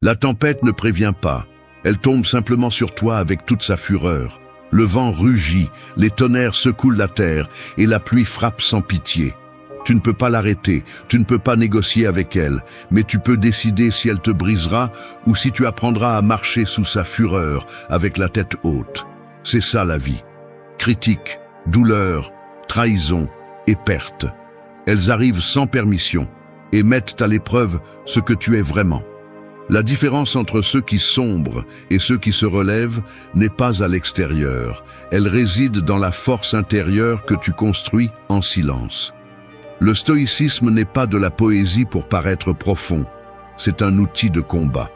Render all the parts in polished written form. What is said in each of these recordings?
La tempête ne prévient pas, elle tombe simplement sur toi avec toute sa fureur. Le vent rugit, les tonnerres secouent la terre et la pluie frappe sans pitié. Tu ne peux pas l'arrêter, tu ne peux pas négocier avec elle, mais tu peux décider si elle te brisera ou si tu apprendras à marcher sous sa fureur avec la tête haute. C'est ça la vie. Critique, douleur, trahison et perte. Elles arrivent sans permission et mettent à l'épreuve ce que tu es vraiment. La différence entre ceux qui sombrent et ceux qui se relèvent n'est pas à l'extérieur. Elle réside dans la force intérieure que tu construis en silence. Le stoïcisme n'est pas de la poésie pour paraître profond, c'est un outil de combat.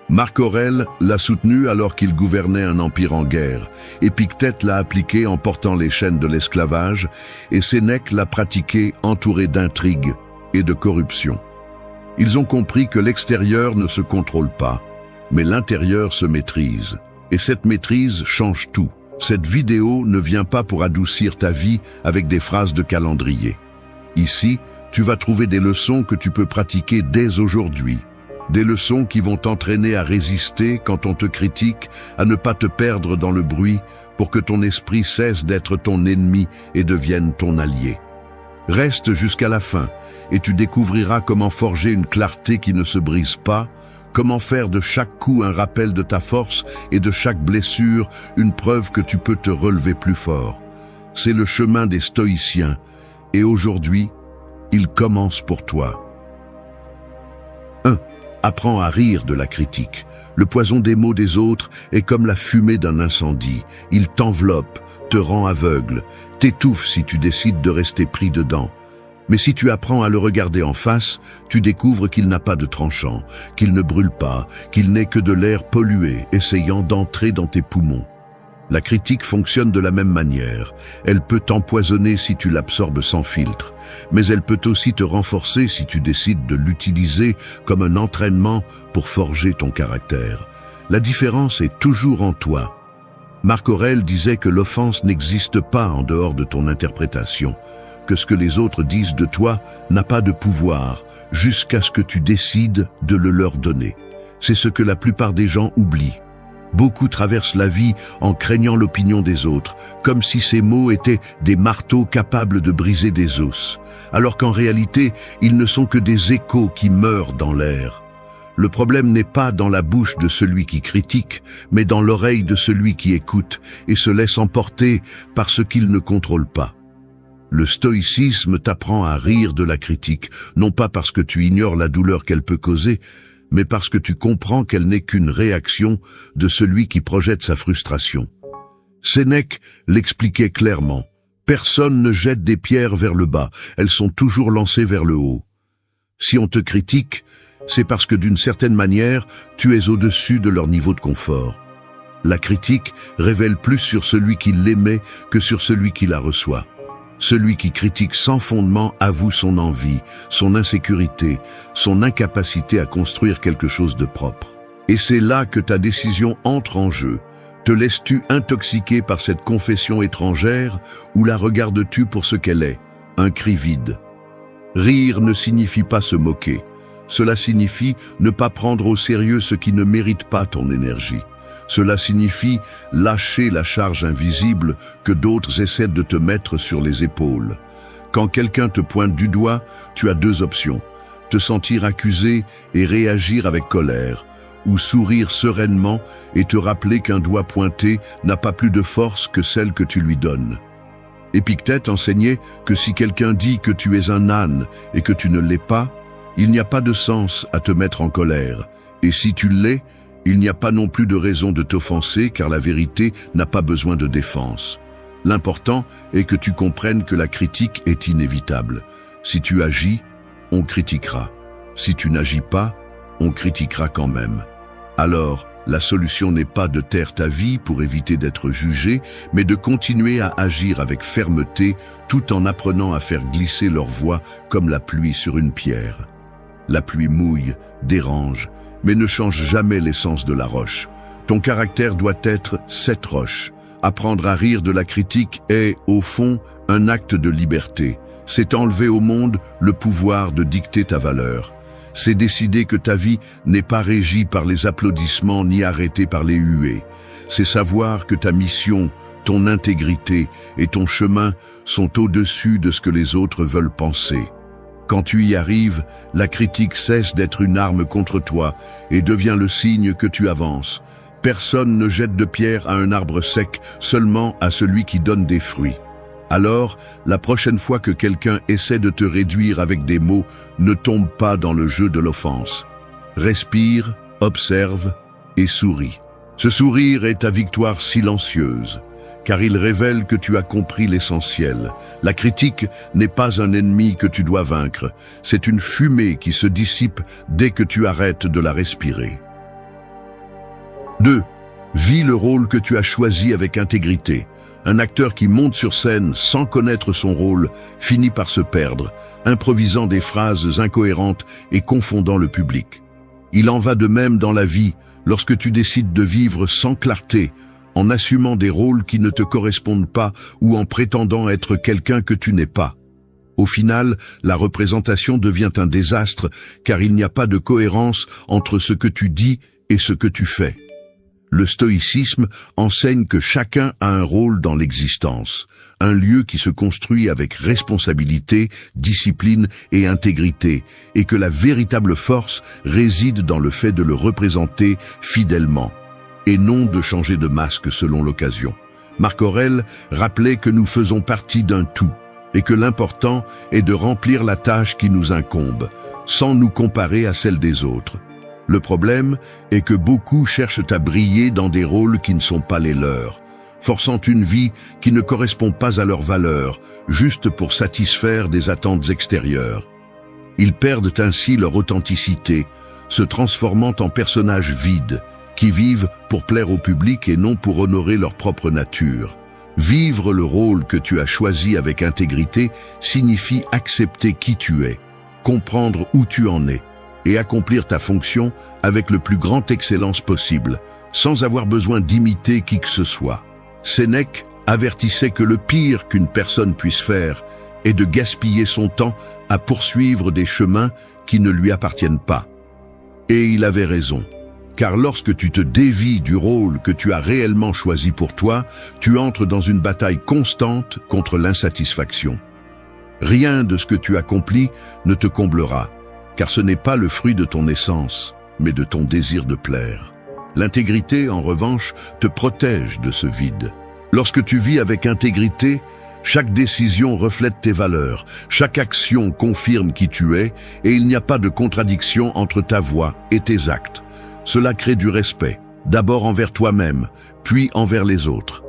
Marc Aurèle l'a soutenu alors qu'il gouvernait un empire en guerre, Épictète l'a appliqué en portant les chaînes de l'esclavage, et Sénèque l'a pratiqué entouré d'intrigues et de corruption. Ils ont compris que l'extérieur ne se contrôle pas, mais l'intérieur se maîtrise. Et cette maîtrise change tout. Cette vidéo ne vient pas pour adoucir ta vie avec des phrases de calendrier. Ici, tu vas trouver des leçons que tu peux pratiquer dès aujourd'hui. Des leçons qui vont t'entraîner à résister quand on te critique, à ne pas te perdre dans le bruit pour que ton esprit cesse d'être ton ennemi et devienne ton allié. Reste jusqu'à la fin et tu découvriras comment forger une clarté qui ne se brise pas, comment faire de chaque coup un rappel de ta force et de chaque blessure une preuve que tu peux te relever plus fort. C'est le chemin des stoïciens. Et aujourd'hui, il commence pour toi. 1. Apprends à rire de la critique. Le poison des mots des autres est comme la fumée d'un incendie. Il t'enveloppe, te rend aveugle, t'étouffe si tu décides de rester pris dedans. Mais si tu apprends à le regarder en face, tu découvres qu'il n'a pas de tranchant, qu'il ne brûle pas, qu'il n'est que de l'air pollué essayant d'entrer dans tes poumons. La critique fonctionne de la même manière. Elle peut t'empoisonner si tu l'absorbes sans filtre, mais elle peut aussi te renforcer si tu décides de l'utiliser comme un entraînement pour forger ton caractère. La différence est toujours en toi. Marc Aurèle disait que l'offense n'existe pas en dehors de ton interprétation, que ce que les autres disent de toi n'a pas de pouvoir jusqu'à ce que tu décides de le leur donner. C'est ce que la plupart des gens oublient. Beaucoup traversent la vie en craignant l'opinion des autres, comme si ces mots étaient des marteaux capables de briser des os, alors qu'en réalité, ils ne sont que des échos qui meurent dans l'air. Le problème n'est pas dans la bouche de celui qui critique, mais dans l'oreille de celui qui écoute et se laisse emporter par ce qu'il ne contrôle pas. Le stoïcisme t'apprend à rire de la critique, non pas parce que tu ignores la douleur qu'elle peut causer, mais parce que tu comprends qu'elle n'est qu'une réaction de celui qui projette sa frustration. Sénèque l'expliquait clairement. Personne ne jette des pierres vers le bas, elles sont toujours lancées vers le haut. Si on te critique, c'est parce que d'une certaine manière, tu es au-dessus de leur niveau de confort. La critique révèle plus sur celui qui l'émet que sur celui qui la reçoit. Celui qui critique sans fondement avoue son envie, son insécurité, son incapacité à construire quelque chose de propre. Et c'est là que ta décision entre en jeu. Te laisses-tu intoxiquer par cette confession étrangère ou la regardes-tu pour ce qu'elle est, un cri vide? Rire ne signifie pas se moquer. Cela signifie ne pas prendre au sérieux ce qui ne mérite pas ton énergie. Cela signifie lâcher la charge invisible que d'autres essaient de te mettre sur les épaules. Quand quelqu'un te pointe du doigt, tu as deux options. Te sentir accusé et réagir avec colère, ou sourire sereinement et te rappeler qu'un doigt pointé n'a pas plus de force que celle que tu lui donnes. Épictète enseignait que si quelqu'un dit que tu es un âne et que tu ne l'es pas, il n'y a pas de sens à te mettre en colère. Et si tu l'es, il n'y a pas non plus de raison de t'offenser car la vérité n'a pas besoin de défense. L'important est que tu comprennes que la critique est inévitable. Si tu agis, on critiquera. Si tu n'agis pas, on critiquera quand même. Alors, la solution n'est pas de taire ta vie pour éviter d'être jugé, mais de continuer à agir avec fermeté tout en apprenant à faire glisser leur voix comme la pluie sur une pierre. La pluie mouille, dérange, mais ne change jamais l'essence de la roche. Ton caractère doit être cette roche. Apprendre à rire de la critique est, au fond, un acte de liberté. C'est enlever au monde le pouvoir de dicter ta valeur. c'est décider que ta vie n'est pas régie par les applaudissements ni arrêtée par les huées. C'est savoir que ta mission, ton intégrité et ton chemin sont au-dessus de ce que les autres veulent penser. Quand tu y arrives, la critique cesse d'être une arme contre toi et devient le signe que tu avances. Personne ne jette de pierre à un arbre sec, seulement à celui qui donne des fruits. Alors, la prochaine fois que quelqu'un essaie de te réduire avec des mots, ne tombe pas dans le jeu de l'offense. Respire, observe et souris. Ce sourire est ta victoire silencieuse, car il révèle que tu as compris l'essentiel. La critique n'est pas un ennemi que tu dois vaincre, c'est une fumée qui se dissipe dès que tu arrêtes de la respirer. 2. Vis le rôle que tu as choisi avec intégrité. Un acteur qui monte sur scène sans connaître son rôle finit par se perdre, improvisant des phrases incohérentes et confondant le public. Il en va de même dans la vie lorsque tu décides de vivre sans clarté, en assumant des rôles qui ne te correspondent pas ou en prétendant être quelqu'un que tu n'es pas. Au final, la représentation devient un désastre car il n'y a pas de cohérence entre ce que tu dis et ce que tu fais. Le stoïcisme enseigne que chacun a un rôle dans l'existence, un lieu qui se construit avec responsabilité, discipline et intégrité, et que la véritable force réside dans le fait de le représenter fidèlement, et non de changer de masque selon l'occasion. Marc Aurèle rappelait que nous faisons partie d'un tout, et que l'important est de remplir la tâche qui nous incombe, sans nous comparer à celle des autres. Le problème est que beaucoup cherchent à briller dans des rôles qui ne sont pas les leurs, forçant une vie qui ne correspond pas à leurs valeurs, juste pour satisfaire des attentes extérieures. Ils perdent ainsi leur authenticité, se transformant en personnages vides, qui vivent pour plaire au public et non pour honorer leur propre nature. Vivre le rôle que tu as choisi avec intégrité signifie accepter qui tu es, comprendre où tu en es, et accomplir ta fonction avec le plus grand excellence possible, sans avoir besoin d'imiter qui que ce soit. Sénèque avertissait que le pire qu'une personne puisse faire est de gaspiller son temps à poursuivre des chemins qui ne lui appartiennent pas. Et il avait raison, car lorsque tu te dévies du rôle que tu as réellement choisi pour toi, tu entres dans une bataille constante contre l'insatisfaction. Rien de ce que tu accomplis ne te comblera, car ce n'est pas le fruit de ton essence, mais de ton désir de plaire. L'intégrité, en revanche, te protège de ce vide. Lorsque tu vis avec intégrité, chaque décision reflète tes valeurs, chaque action confirme qui tu es, et il n'y a pas de contradiction entre ta voix et tes actes. Cela crée du respect, d'abord envers toi-même, puis envers les autres.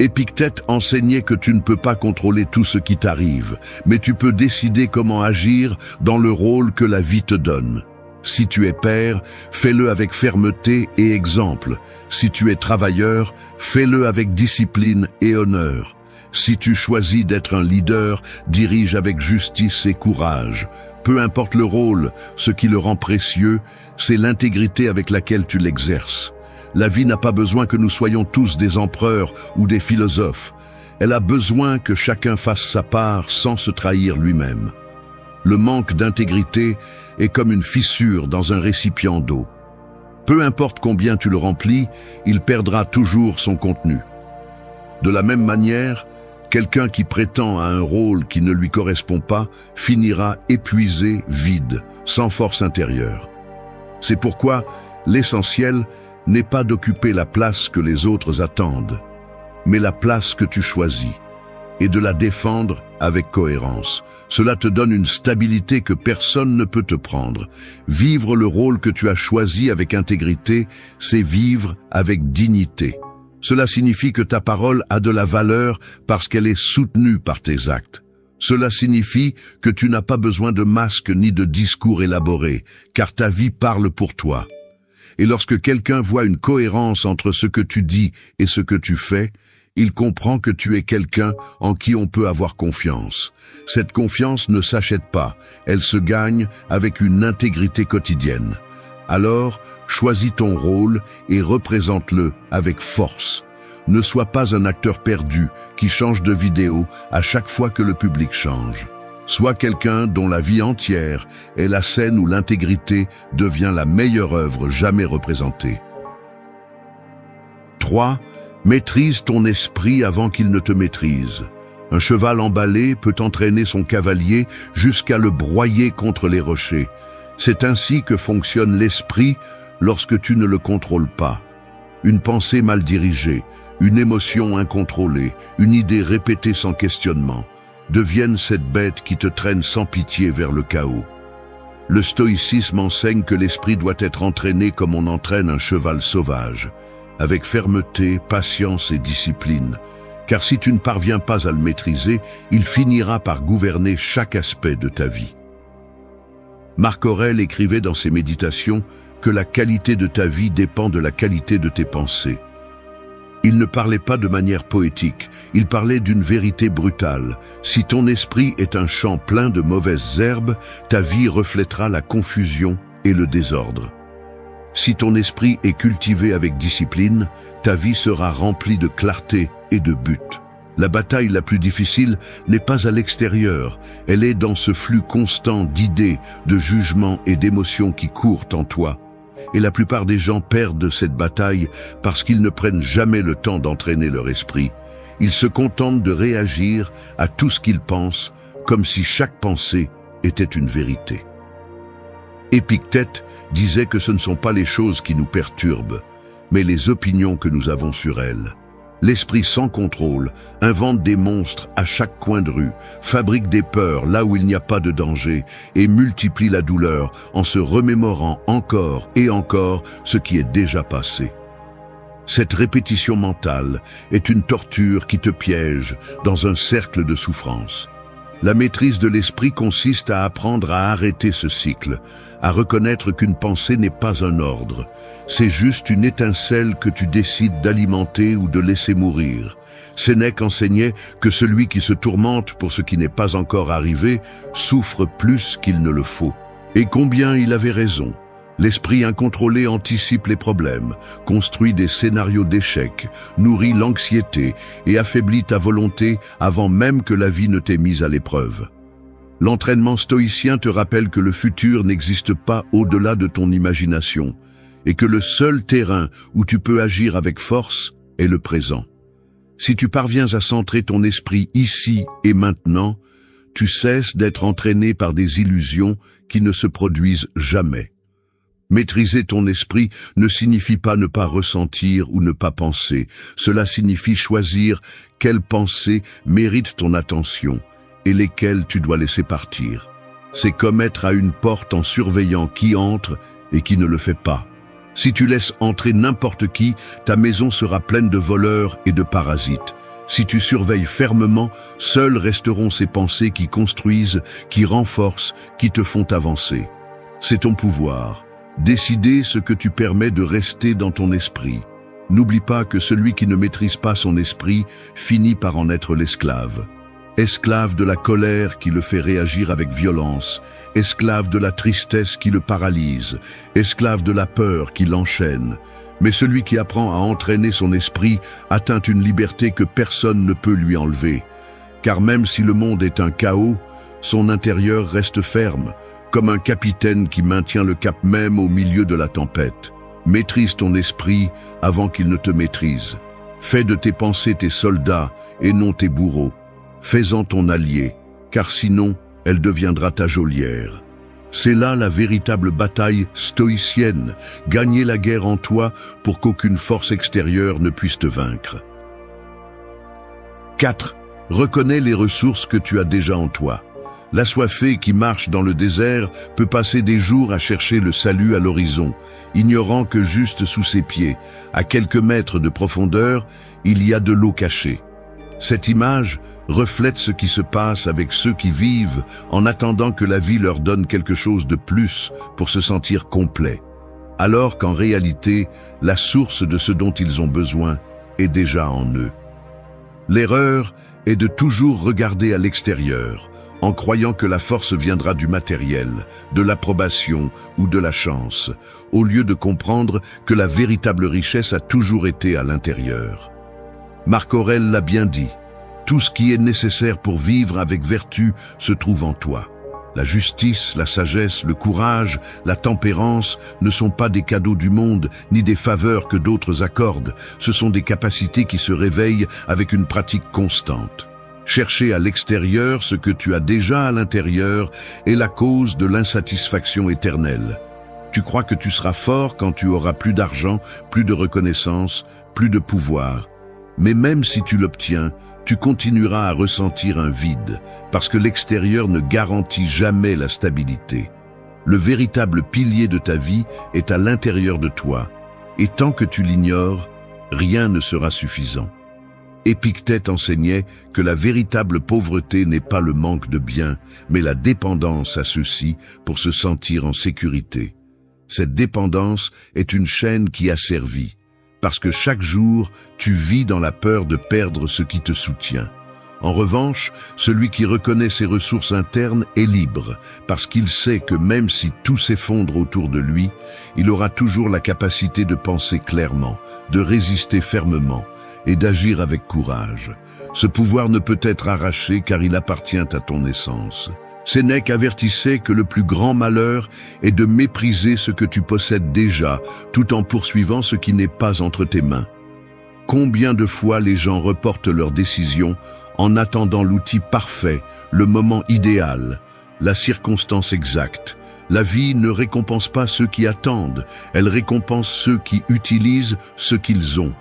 Épictète enseignait que tu ne peux pas contrôler tout ce qui t'arrive, mais tu peux décider comment agir dans le rôle que la vie te donne. Si tu es père, fais-le avec fermeté et exemple. Si tu es travailleur, fais-le avec discipline et honneur. Si tu choisis d'être un leader, dirige avec justice et courage. Peu importe le rôle, ce qui le rend précieux, c'est l'intégrité avec laquelle tu l'exerces. La vie n'a pas besoin que nous soyons tous des empereurs ou des philosophes. Elle a besoin que chacun fasse sa part sans se trahir lui-même. Le manque d'intégrité est comme une fissure dans un récipient d'eau. Peu importe combien tu le remplis, il perdra toujours son contenu. De la même manière, quelqu'un qui prétend à un rôle qui ne lui correspond pas finira épuisé, vide, sans force intérieure. C'est pourquoi l'essentiel n'est pas d'occuper la place que les autres attendent, mais la place que tu choisis, et de la défendre avec cohérence. Cela te donne une stabilité que personne ne peut te prendre. Vivre le rôle que tu as choisi avec intégrité, c'est vivre avec dignité. Cela signifie que ta parole a de la valeur parce qu'elle est soutenue par tes actes. Cela signifie que tu n'as pas besoin de masque ni de discours élaborés, car ta vie parle pour toi. Et lorsque quelqu'un voit une cohérence entre ce que tu dis et ce que tu fais, il comprend que tu es quelqu'un en qui on peut avoir confiance. Cette confiance ne s'achète pas, elle se gagne avec une intégrité quotidienne. Alors, choisis ton rôle et représente-le avec force. Ne sois pas un acteur perdu qui change de vidéo à chaque fois que le public change. Sois quelqu'un dont la vie entière est la scène où l'intégrité devient la meilleure œuvre jamais représentée. 3. Maîtrise ton esprit avant qu'il ne te maîtrise. Un cheval emballé peut entraîner son cavalier jusqu'à le broyer contre les rochers. C'est ainsi que fonctionne l'esprit lorsque tu ne le contrôles pas. Une pensée mal dirigée, une émotion incontrôlée, une idée répétée sans questionnement, deviennent cette bête qui te traîne sans pitié vers le chaos. Le stoïcisme enseigne que l'esprit doit être entraîné comme on entraîne un cheval sauvage, avec fermeté, patience et discipline. Car si tu ne parviens pas à le maîtriser, il finira par gouverner chaque aspect de ta vie. Marc Aurèle écrivait dans ses méditations que la qualité de ta vie dépend de la qualité de tes pensées. Il ne parlait pas de manière poétique, il parlait d'une vérité brutale. Si ton esprit est un champ plein de mauvaises herbes, ta vie reflètera la confusion et le désordre. Si ton esprit est cultivé avec discipline, ta vie sera remplie de clarté et de but. La bataille la plus difficile n'est pas à l'extérieur, elle est dans ce flux constant d'idées, de jugements et d'émotions qui courent en toi. Et la plupart des gens perdent cette bataille parce qu'ils ne prennent jamais le temps d'entraîner leur esprit. Ils se contentent de réagir à tout ce qu'ils pensent, comme si chaque pensée était une vérité. Épictète disait que ce ne sont pas les choses qui nous perturbent, mais les opinions que nous avons sur elles. L'esprit sans contrôle invente des monstres à chaque coin de rue, fabrique des peurs là où il n'y a pas de danger et multiplie la douleur en se remémorant encore et encore ce qui est déjà passé. Cette répétition mentale est une torture qui te piège dans un cercle de souffrance. La maîtrise de l'esprit consiste à apprendre à arrêter ce cycle, à reconnaître qu'une pensée n'est pas un ordre. C'est juste une étincelle que tu décides d'alimenter ou de laisser mourir. Sénèque enseignait que celui qui se tourmente pour ce qui n'est pas encore arrivé souffre plus qu'il ne le faut. Et combien il avait raison. L'esprit incontrôlé anticipe les problèmes, construit des scénarios d'échecs, nourrit l'anxiété et affaiblit ta volonté avant même que la vie ne t'ait mise à l'épreuve. L'entraînement stoïcien te rappelle que le futur n'existe pas au-delà de ton imagination et que le seul terrain où tu peux agir avec force est le présent. Si tu parviens à centrer ton esprit ici et maintenant, tu cesses d'être entraîné par des illusions qui ne se produisent jamais. Maîtriser ton esprit ne signifie pas ne pas ressentir ou ne pas penser. Cela signifie choisir quelles pensées méritent ton attention et lesquelles tu dois laisser partir. C'est comme être à une porte en surveillant qui entre et qui ne le fait pas. Si tu laisses entrer n'importe qui, ta maison sera pleine de voleurs et de parasites. Si tu surveilles fermement, seules resteront ces pensées qui construisent, qui renforcent, qui te font avancer. C'est ton pouvoir. Décider ce que tu permets de rester dans ton esprit. N'oublie pas que celui qui ne maîtrise pas son esprit finit par en être l'esclave. Esclave de la colère qui le fait réagir avec violence, esclave de la tristesse qui le paralyse, esclave de la peur qui l'enchaîne. Mais celui qui apprend à entraîner son esprit atteint une liberté que personne ne peut lui enlever. Car même si le monde est un chaos, son intérieur reste ferme, comme un capitaine qui maintient le cap même au milieu de la tempête. Maîtrise ton esprit avant qu'il ne te maîtrise. Fais de tes pensées tes soldats et non tes bourreaux. Fais-en ton allié, car sinon, elle deviendra ta geôlière. C'est là la véritable bataille stoïcienne, gagner la guerre en toi pour qu'aucune force extérieure ne puisse te vaincre. 4. Reconnais les ressources que tu as déjà en toi. L'assoiffé qui marche dans le désert peut passer des jours à chercher le salut à l'horizon, ignorant que juste sous ses pieds, à quelques mètres de profondeur, il y a de l'eau cachée. Cette image reflète ce qui se passe avec ceux qui vivent en attendant que la vie leur donne quelque chose de plus pour se sentir complets, alors qu'en réalité, la source de ce dont ils ont besoin est déjà en eux. L'erreur est de toujours regarder à l'extérieur, en croyant que la force viendra du matériel, de l'approbation ou de la chance, au lieu de comprendre que la véritable richesse a toujours été à l'intérieur. Marc Aurèle l'a bien dit, « Tout ce qui est nécessaire pour vivre avec vertu se trouve en toi. La justice, la sagesse, le courage, la tempérance ne sont pas des cadeaux du monde, ni des faveurs que d'autres accordent. Ce sont des capacités qui se réveillent avec une pratique constante. Chercher à l'extérieur ce que tu as déjà à l'intérieur est la cause de l'insatisfaction éternelle. Tu crois que tu seras fort quand tu auras plus d'argent, plus de reconnaissance, plus de pouvoir. Mais même si tu l'obtiens, tu continueras à ressentir un vide, parce que l'extérieur ne garantit jamais la stabilité. Le véritable pilier de ta vie est à l'intérieur de toi, et tant que tu l'ignores, rien ne sera suffisant. Épictète enseignait que la véritable pauvreté n'est pas le manque de biens, mais la dépendance à ceux-ci pour se sentir en sécurité. Cette dépendance est une chaîne qui asservit, parce que chaque jour, tu vis dans la peur de perdre ce qui te soutient. En revanche, celui qui reconnaît ses ressources internes est libre, parce qu'il sait que même si tout s'effondre autour de lui, il aura toujours la capacité de penser clairement, de résister fermement et d'agir avec courage. Ce pouvoir ne peut être arraché car il appartient à ton essence. Sénèque avertissait que le plus grand malheur est de mépriser ce que tu possèdes déjà, tout en poursuivant ce qui n'est pas entre tes mains. Combien de fois les gens reportent leurs décisions en attendant l'outil parfait, le moment idéal, la circonstance exacte. La vie ne récompense pas ceux qui attendent, elle récompense ceux qui utilisent ce qu'ils ont.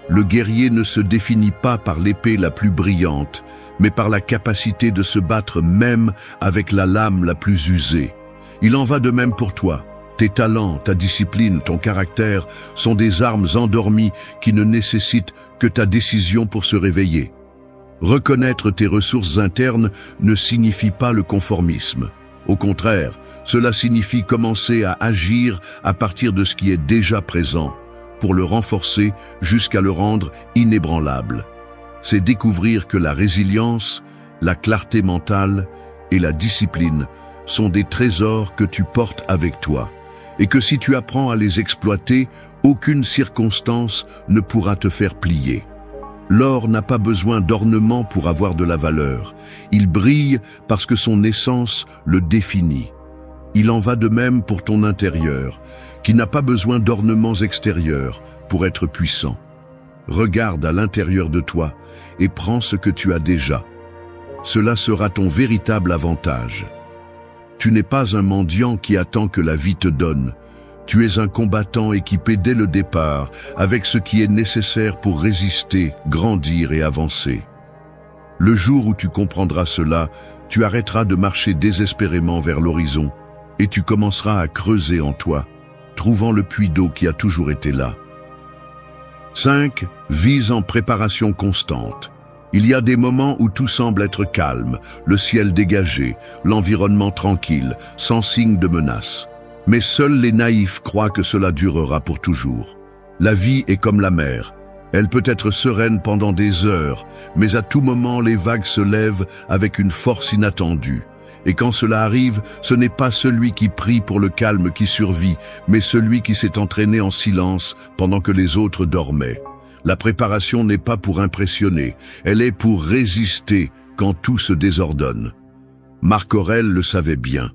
Le guerrier ne se définit pas par l'épée la plus brillante, mais par la capacité de se battre même avec la lame la plus usée. Il en va de même pour toi. Tes talents, ta discipline, ton caractère sont des armes endormies qui ne nécessitent que ta décision pour se réveiller. Reconnaître tes ressources internes ne signifie pas le conformisme. Au contraire, cela signifie commencer à agir à partir de ce qui est déjà présent, pour le renforcer jusqu'à le rendre inébranlable. C'est découvrir que la résilience, la clarté mentale et la discipline sont des trésors que tu portes avec toi, et que si tu apprends à les exploiter, aucune circonstance ne pourra te faire plier. L'or n'a pas besoin d'ornement pour avoir de la valeur. Il brille parce que son essence le définit. Il en va de même pour ton intérieur, qui n'a pas besoin d'ornements extérieurs pour être puissant. Regarde à l'intérieur de toi et prends ce que tu as déjà. Cela sera ton véritable avantage. Tu n'es pas un mendiant qui attend que la vie te donne. Tu es un combattant équipé dès le départ avec ce qui est nécessaire pour résister, grandir et avancer. Le jour où tu comprendras cela, tu arrêteras de marcher désespérément vers l'horizon et tu commenceras à creuser en toi, trouvant le puits d'eau qui a toujours été là. 5. Vise en préparation constante. Il y a des moments où tout semble être calme, le ciel dégagé, l'environnement tranquille, sans signe de menace. Mais seuls les naïfs croient que cela durera pour toujours. La vie est comme la mer. Elle peut être sereine pendant des heures, mais à tout moment les vagues se lèvent avec une force inattendue. Et quand cela arrive, ce n'est pas celui qui prie pour le calme qui survit, mais celui qui s'est entraîné en silence pendant que les autres dormaient. La préparation n'est pas pour impressionner, elle est pour résister quand tout se désordonne. Marc Aurèle le savait bien.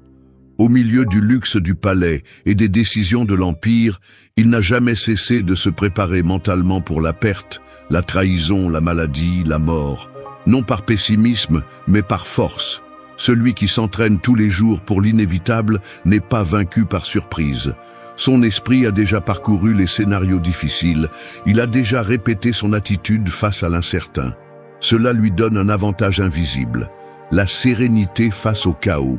Au milieu du luxe du palais et des décisions de l'Empire, il n'a jamais cessé de se préparer mentalement pour la perte, la trahison, la maladie, la mort. Non par pessimisme, mais par force. Celui qui s'entraîne tous les jours pour l'inévitable n'est pas vaincu par surprise. Son esprit a déjà parcouru les scénarios difficiles, il a déjà répété son attitude face à l'incertain. Cela lui donne un avantage invisible, la sérénité face au chaos.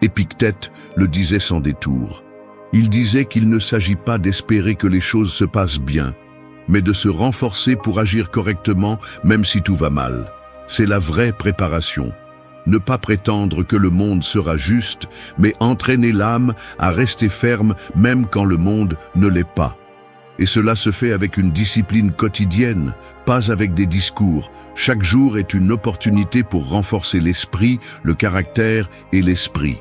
Épictète le disait sans détour. Il disait qu'il ne s'agit pas d'espérer que les choses se passent bien, mais de se renforcer pour agir correctement même si tout va mal. C'est la vraie préparation. Ne pas prétendre que le monde sera juste, mais entraîner l'âme à rester ferme même quand le monde ne l'est pas. Et cela se fait avec une discipline quotidienne, pas avec des discours. Chaque jour est une opportunité pour renforcer l'esprit, le caractère et l'esprit.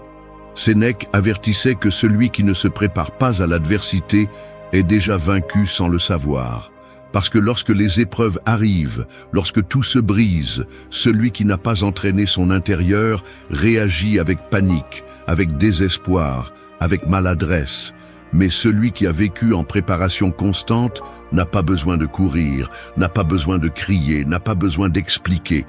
Sénèque avertissait que celui qui ne se prépare pas à l'adversité est déjà vaincu sans le savoir. Parce que lorsque les épreuves arrivent, lorsque tout se brise, celui qui n'a pas entraîné son intérieur réagit avec panique, avec désespoir, avec maladresse. Mais celui qui a vécu en préparation constante n'a pas besoin de courir, n'a pas besoin de crier, n'a pas besoin d'expliquer.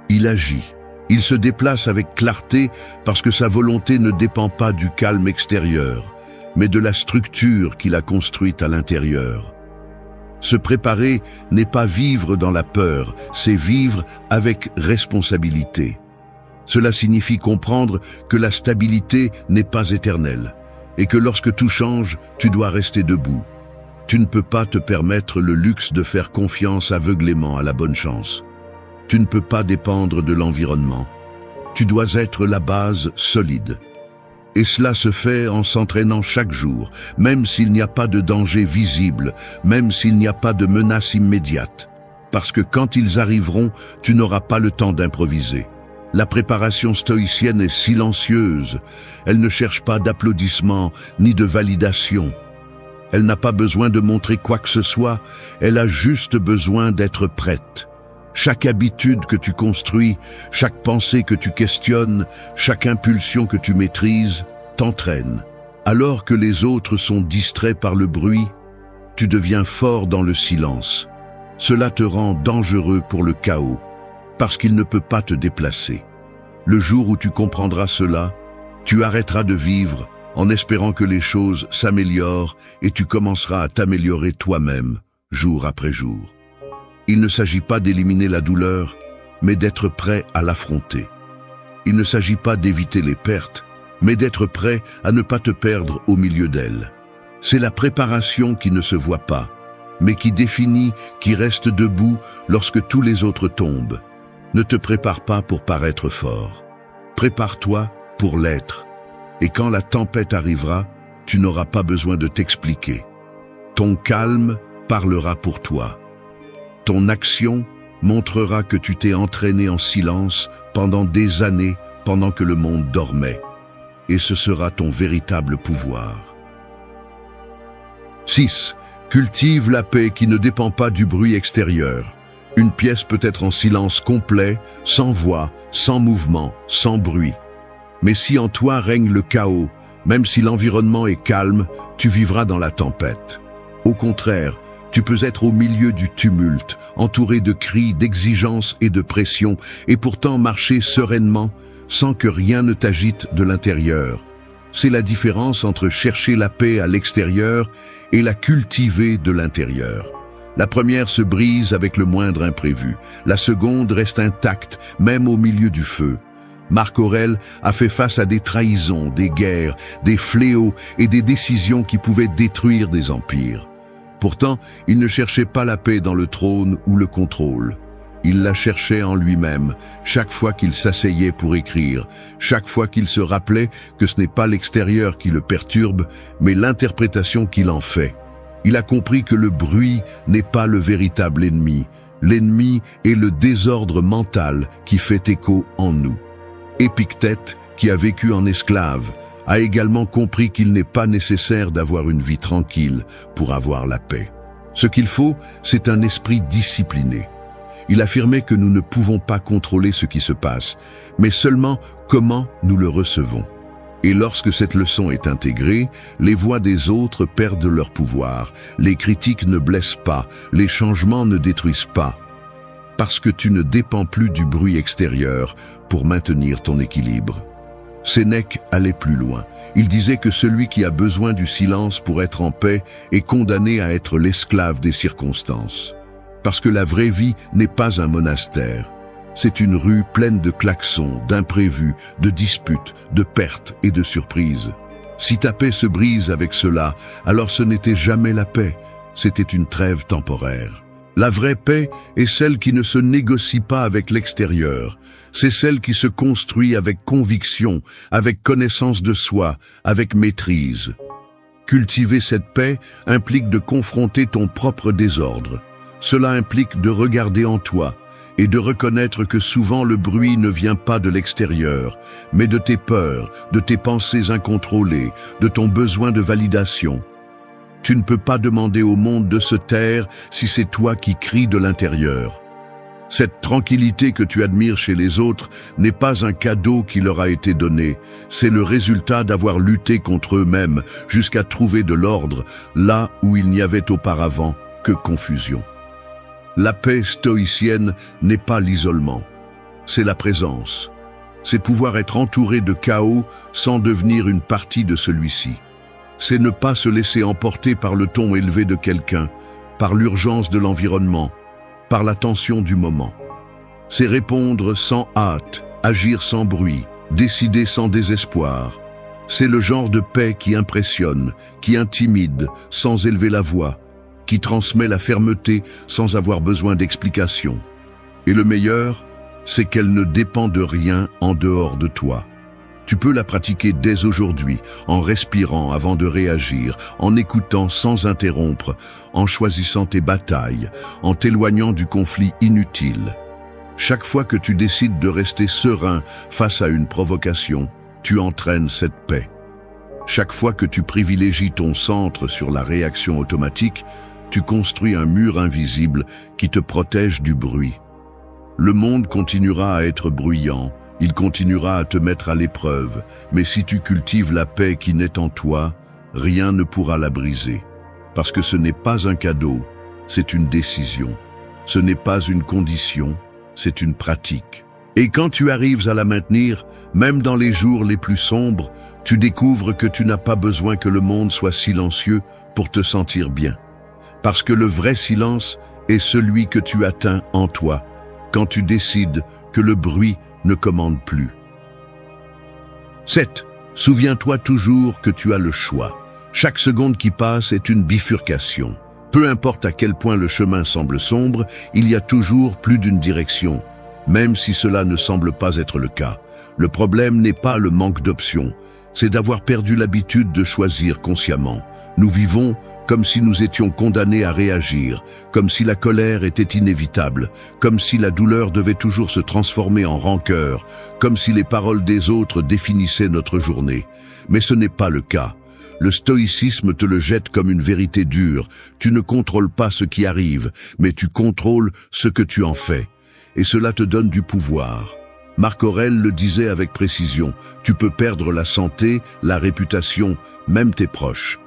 Il agit. Il se déplace avec clarté parce que sa volonté ne dépend pas du calme extérieur, mais de la structure qu'il a construite à l'intérieur. Se préparer n'est pas vivre dans la peur, c'est vivre avec responsabilité. Cela signifie comprendre que la stabilité n'est pas éternelle et que lorsque tout change, tu dois rester debout. Tu ne peux pas te permettre le luxe de faire confiance aveuglément à la bonne chance. Tu ne peux pas dépendre de l'environnement. Tu dois être la base solide. Et cela se fait en s'entraînant chaque jour, même s'il n'y a pas de danger visible, même s'il n'y a pas de menace immédiate. Parce que quand ils arriveront, tu n'auras pas le temps d'improviser. La préparation stoïcienne est silencieuse. Elle ne cherche pas d'applaudissements ni de validation. Elle n'a pas besoin de montrer quoi que ce soit, elle a juste besoin d'être prête. Chaque habitude que tu construis, chaque pensée que tu questionnes, chaque impulsion que tu maîtrises, t'entraîne. Alors que les autres sont distraits par le bruit, tu deviens fort dans le silence. Cela te rend dangereux pour le chaos, parce qu'il ne peut pas te déplacer. Le jour où tu comprendras cela, tu arrêteras de vivre en espérant que les choses s'améliorent et tu commenceras à t'améliorer toi-même, jour après jour. Il ne s'agit pas d'éliminer la douleur, mais d'être prêt à l'affronter. Il ne s'agit pas d'éviter les pertes, mais d'être prêt à ne pas te perdre au milieu d'elles. C'est la préparation qui ne se voit pas, mais qui définit qui reste debout lorsque tous les autres tombent. Ne te prépare pas pour paraître fort. Prépare-toi pour l'être. Et quand la tempête arrivera, tu n'auras pas besoin de t'expliquer. Ton calme parlera pour toi. Ton action montrera que tu t'es entraîné en silence pendant des années, pendant que le monde dormait. Et ce sera ton véritable pouvoir. 6. Cultive la paix qui ne dépend pas du bruit extérieur. Une pièce peut être en silence complet, sans voix, sans mouvement, sans bruit. Mais si en toi règne le chaos, même si l'environnement est calme, tu vivras dans la tempête. Au contraire, tu peux être au milieu du tumulte, entouré de cris, d'exigences et de pression, et pourtant marcher sereinement, sans que rien ne t'agite de l'intérieur. C'est la différence entre chercher la paix à l'extérieur et la cultiver de l'intérieur. La première se brise avec le moindre imprévu. La seconde reste intacte, même au milieu du feu. Marc Aurèle a fait face à des trahisons, des guerres, des fléaux et des décisions qui pouvaient détruire des empires. Pourtant, il ne cherchait pas la paix dans le trône ou le contrôle. Il la cherchait en lui-même, chaque fois qu'il s'asseyait pour écrire, chaque fois qu'il se rappelait que ce n'est pas l'extérieur qui le perturbe, mais l'interprétation qu'il en fait. Il a compris que le bruit n'est pas le véritable ennemi. L'ennemi est le désordre mental qui fait écho en nous. Épictète, qui a vécu en esclave, a également compris qu'il n'est pas nécessaire d'avoir une vie tranquille pour avoir la paix. Ce qu'il faut, c'est un esprit discipliné. Il affirmait que nous ne pouvons pas contrôler ce qui se passe, mais seulement comment nous le recevons. Et lorsque cette leçon est intégrée, les voix des autres perdent leur pouvoir, les critiques ne blessent pas, les changements ne détruisent pas. Parce que tu ne dépends plus du bruit extérieur pour maintenir ton équilibre. Sénèque allait plus loin. Il disait que celui qui a besoin du silence pour être en paix est condamné à être l'esclave des circonstances. Parce que la vraie vie n'est pas un monastère. C'est une rue pleine de klaxons, d'imprévus, de disputes, de pertes et de surprises. Si ta paix se brise avec cela, alors ce n'était jamais la paix, c'était une trêve temporaire. La vraie paix est celle qui ne se négocie pas avec l'extérieur. C'est celle qui se construit avec conviction, avec connaissance de soi, avec maîtrise. Cultiver cette paix implique de confronter ton propre désordre. Cela implique de regarder en toi et de reconnaître que souvent le bruit ne vient pas de l'extérieur, mais de tes peurs, de tes pensées incontrôlées, de ton besoin de validation. Tu ne peux pas demander au monde de se taire si c'est toi qui cries de l'intérieur. Cette tranquillité que tu admires chez les autres n'est pas un cadeau qui leur a été donné, c'est le résultat d'avoir lutté contre eux-mêmes jusqu'à trouver de l'ordre là où il n'y avait auparavant que confusion. La paix stoïcienne n'est pas l'isolement, c'est la présence. C'est pouvoir être entouré de chaos sans devenir une partie de celui-ci. C'est ne pas se laisser emporter par le ton élevé de quelqu'un, par l'urgence de l'environnement, par la tension du moment. C'est répondre sans hâte, agir sans bruit, décider sans désespoir. C'est le genre de paix qui impressionne, qui intimide sans élever la voix, qui transmet la fermeté sans avoir besoin d'explication. Et le meilleur, c'est qu'elle ne dépend de rien en dehors de toi. Tu peux la pratiquer dès aujourd'hui, en respirant avant de réagir, en écoutant sans interrompre, en choisissant tes batailles, en t'éloignant du conflit inutile. Chaque fois que tu décides de rester serein face à une provocation, tu entraînes cette paix. Chaque fois que tu privilégies ton centre sur la réaction automatique, tu construis un mur invisible qui te protège du bruit. Le monde continuera à être bruyant, il continuera à te mettre à l'épreuve, mais si tu cultives la paix qui naît en toi, rien ne pourra la briser. Parce que ce n'est pas un cadeau, c'est une décision. Ce n'est pas une condition, c'est une pratique. Et quand tu arrives à la maintenir, même dans les jours les plus sombres, tu découvres que tu n'as pas besoin que le monde soit silencieux pour te sentir bien. Parce que le vrai silence est celui que tu atteins en toi, quand tu décides que le bruit ne commande plus. 7. Souviens-toi toujours que tu as le choix. Chaque seconde qui passe est une bifurcation. Peu importe à quel point le chemin semble sombre, il y a toujours plus d'une direction, même si cela ne semble pas être le cas. Le problème n'est pas le manque d'options, c'est d'avoir perdu l'habitude de choisir consciemment. Nous vivons comme si nous étions condamnés à réagir, comme si la colère était inévitable, comme si la douleur devait toujours se transformer en rancœur, comme si les paroles des autres définissaient notre journée. Mais ce n'est pas le cas. Le stoïcisme te le jette comme une vérité dure. Tu ne contrôles pas ce qui arrive, mais tu contrôles ce que tu en fais. Et cela te donne du pouvoir. Marc Aurèle le disait avec précision, tu peux perdre la santé, la réputation, même tes proches.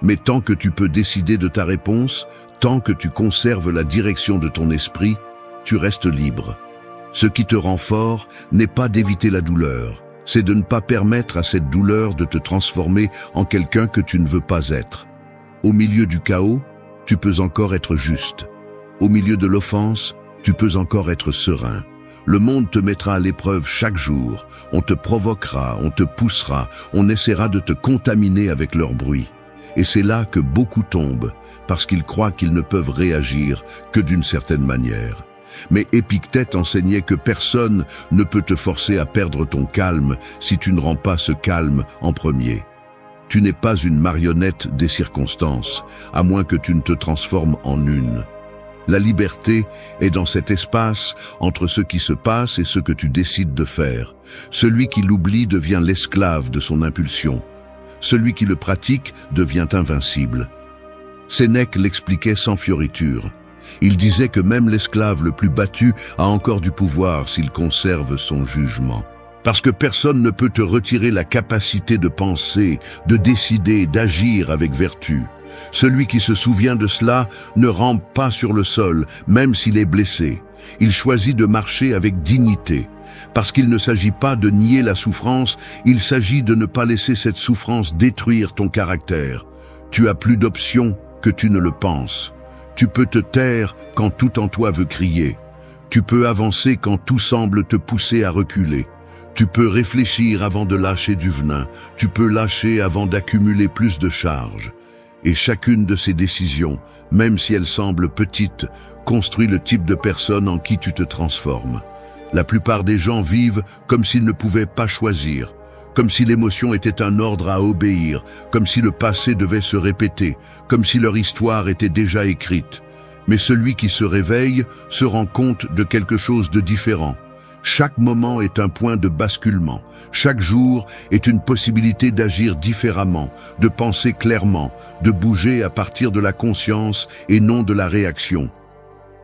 Mais tant que tu peux décider de ta réponse, tant que tu conserves la direction de ton esprit, tu restes libre. Ce qui te rend fort n'est pas d'éviter la douleur, c'est de ne pas permettre à cette douleur de te transformer en quelqu'un que tu ne veux pas être. Au milieu du chaos, tu peux encore être juste. Au milieu de l'offense, tu peux encore être serein. Le monde te mettra à l'épreuve chaque jour. On te provoquera, on te poussera, on essaiera de te contaminer avec leur bruit. Et c'est là que beaucoup tombent, parce qu'ils croient qu'ils ne peuvent réagir que d'une certaine manière. Mais Épictète enseignait que personne ne peut te forcer à perdre ton calme si tu ne rends pas ce calme en premier. Tu n'es pas une marionnette des circonstances, à moins que tu ne te transformes en une. La liberté est dans cet espace entre ce qui se passe et ce que tu décides de faire. Celui qui l'oublie devient l'esclave de son impulsion. Celui qui le pratique devient invincible. Sénèque l'expliquait sans fioriture. Il disait que même l'esclave le plus battu a encore du pouvoir s'il conserve son jugement. Parce que personne ne peut te retirer la capacité de penser, de décider, d'agir avec vertu. Celui qui se souvient de cela ne rampe pas sur le sol, même s'il est blessé. Il choisit de marcher avec dignité. Parce qu'il ne s'agit pas de nier la souffrance, il s'agit de ne pas laisser cette souffrance détruire ton caractère. Tu as plus d'options que tu ne le penses. Tu peux te taire quand tout en toi veut crier. Tu peux avancer quand tout semble te pousser à reculer. Tu peux réfléchir avant de lâcher du venin. Tu peux lâcher avant d'accumuler plus de charges. Et chacune de ces décisions, même si elles semblent petites, construit le type de personne en qui tu te transformes. La plupart des gens vivent comme s'ils ne pouvaient pas choisir, comme si l'émotion était un ordre à obéir, comme si le passé devait se répéter, comme si leur histoire était déjà écrite. Mais celui qui se réveille se rend compte de quelque chose de différent. Chaque moment est un point de basculement. Chaque jour est une possibilité d'agir différemment, de penser clairement, de bouger à partir de la conscience et non de la réaction.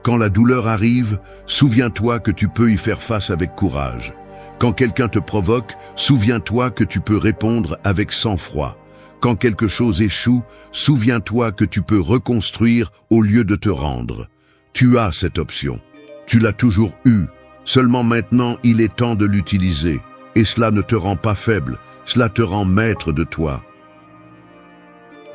Quand la douleur arrive, souviens-toi que tu peux y faire face avec courage. Quand quelqu'un te provoque, souviens-toi que tu peux répondre avec sang-froid. Quand quelque chose échoue, souviens-toi que tu peux reconstruire au lieu de te rendre. Tu as cette option. Tu l'as toujours eue. Seulement maintenant, il est temps de l'utiliser. Et cela ne te rend pas faible, cela te rend maître de toi.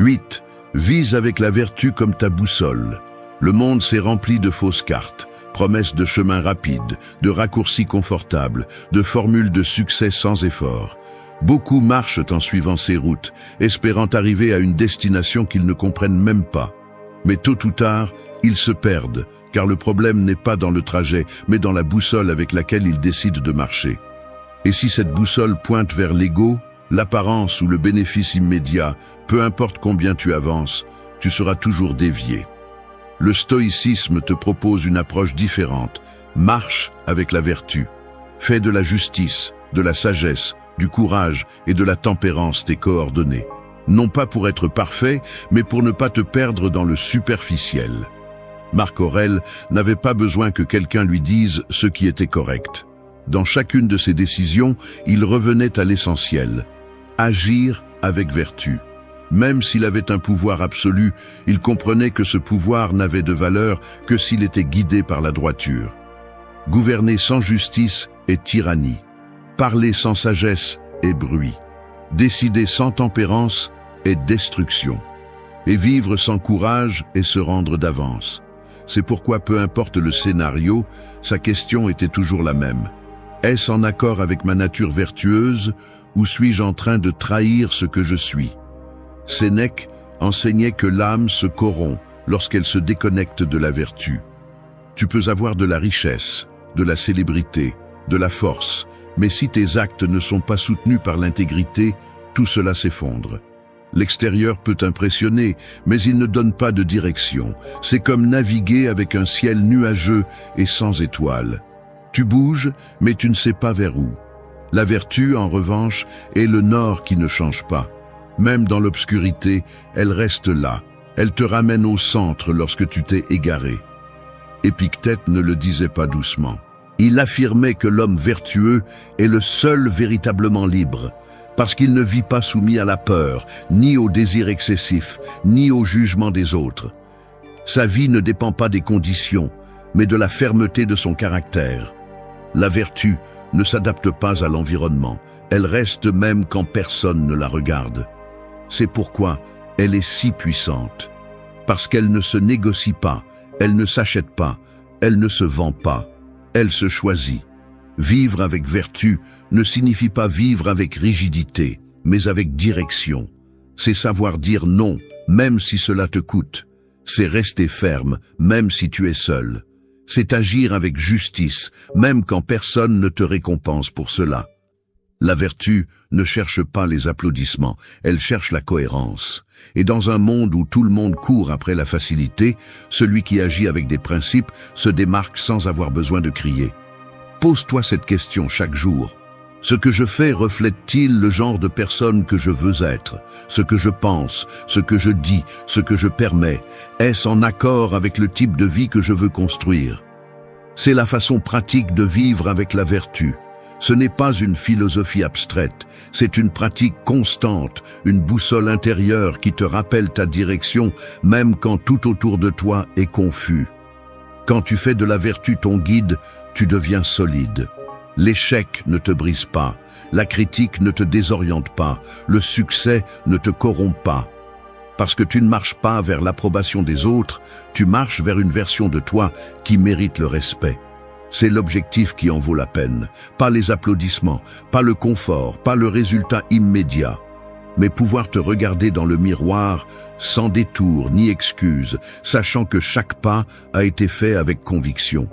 8. Vise avec la vertu comme ta boussole. Le monde s'est rempli de fausses cartes, promesses de chemins rapides, de raccourcis confortables, de formules de succès sans effort. Beaucoup marchent en suivant ces routes, espérant arriver à une destination qu'ils ne comprennent même pas. Mais tôt ou tard, ils se perdent, car le problème n'est pas dans le trajet, mais dans la boussole avec laquelle ils décident de marcher. Et si cette boussole pointe vers l'ego, l'apparence ou le bénéfice immédiat, peu importe combien tu avances, tu seras toujours dévié. Le stoïcisme te propose une approche différente. Marche avec la vertu. Fais de la justice, de la sagesse, du courage et de la tempérance tes coordonnées. Non pas pour être parfait, mais pour ne pas te perdre dans le superficiel. Marc Aurèle n'avait pas besoin que quelqu'un lui dise ce qui était correct. Dans chacune de ses décisions, il revenait à l'essentiel. Agir avec vertu. Même s'il avait un pouvoir absolu, il comprenait que ce pouvoir n'avait de valeur que s'il était guidé par la droiture. Gouverner sans justice est tyrannie. Parler sans sagesse est bruit. Décider sans tempérance est destruction. Et vivre sans courage est se rendre d'avance. C'est pourquoi peu importe le scénario, sa question était toujours la même. Est-ce en accord avec ma nature vertueuse ou suis-je en train de trahir ce que je suis ? Sénèque enseignait que l'âme se corrompt lorsqu'elle se déconnecte de la vertu. Tu peux avoir de la richesse, de la célébrité, de la force, mais si tes actes ne sont pas soutenus par l'intégrité, tout cela s'effondre. L'extérieur peut impressionner, mais il ne donne pas de direction. C'est comme naviguer avec un ciel nuageux et sans étoiles. Tu bouges, mais tu ne sais pas vers où. La vertu, en revanche, est le nord qui ne change pas. Même dans l'obscurité, elle reste là. Elle te ramène au centre lorsque tu t'es égaré. Épictète ne le disait pas doucement. Il affirmait que l'homme vertueux est le seul véritablement libre, parce qu'il ne vit pas soumis à la peur, ni au désir excessif, ni au jugement des autres. Sa vie ne dépend pas des conditions, mais de la fermeté de son caractère. La vertu ne s'adapte pas à l'environnement, elle reste même quand personne ne la regarde. C'est pourquoi elle est si puissante. Parce qu'elle ne se négocie pas, elle ne s'achète pas, elle ne se vend pas, elle se choisit. Vivre avec vertu ne signifie pas vivre avec rigidité, mais avec direction. C'est savoir dire non, même si cela te coûte. C'est rester ferme, même si tu es seul. C'est agir avec justice, même quand personne ne te récompense pour cela. La vertu ne cherche pas les applaudissements, elle cherche la cohérence. Et dans un monde où tout le monde court après la facilité, celui qui agit avec des principes se démarque sans avoir besoin de crier. Pose-toi cette question chaque jour. Ce que je fais reflète-t-il le genre de personne que je veux être? Ce que je pense, ce que je dis, ce que je permets, est-ce en accord avec le type de vie que je veux construire? C'est la façon pratique de vivre avec la vertu. Ce n'est pas une philosophie abstraite, c'est une pratique constante, une boussole intérieure qui te rappelle ta direction, même quand tout autour de toi est confus. Quand tu fais de la vertu ton guide, tu deviens solide. L'échec ne te brise pas, la critique ne te désoriente pas, le succès ne te corrompt pas. Parce que tu ne marches pas vers l'approbation des autres, tu marches vers une version de toi qui mérite le respect. C'est l'objectif qui en vaut la peine, pas les applaudissements, pas le confort, pas le résultat immédiat, mais pouvoir te regarder dans le miroir sans détour ni excuse, sachant que chaque pas a été fait avec conviction.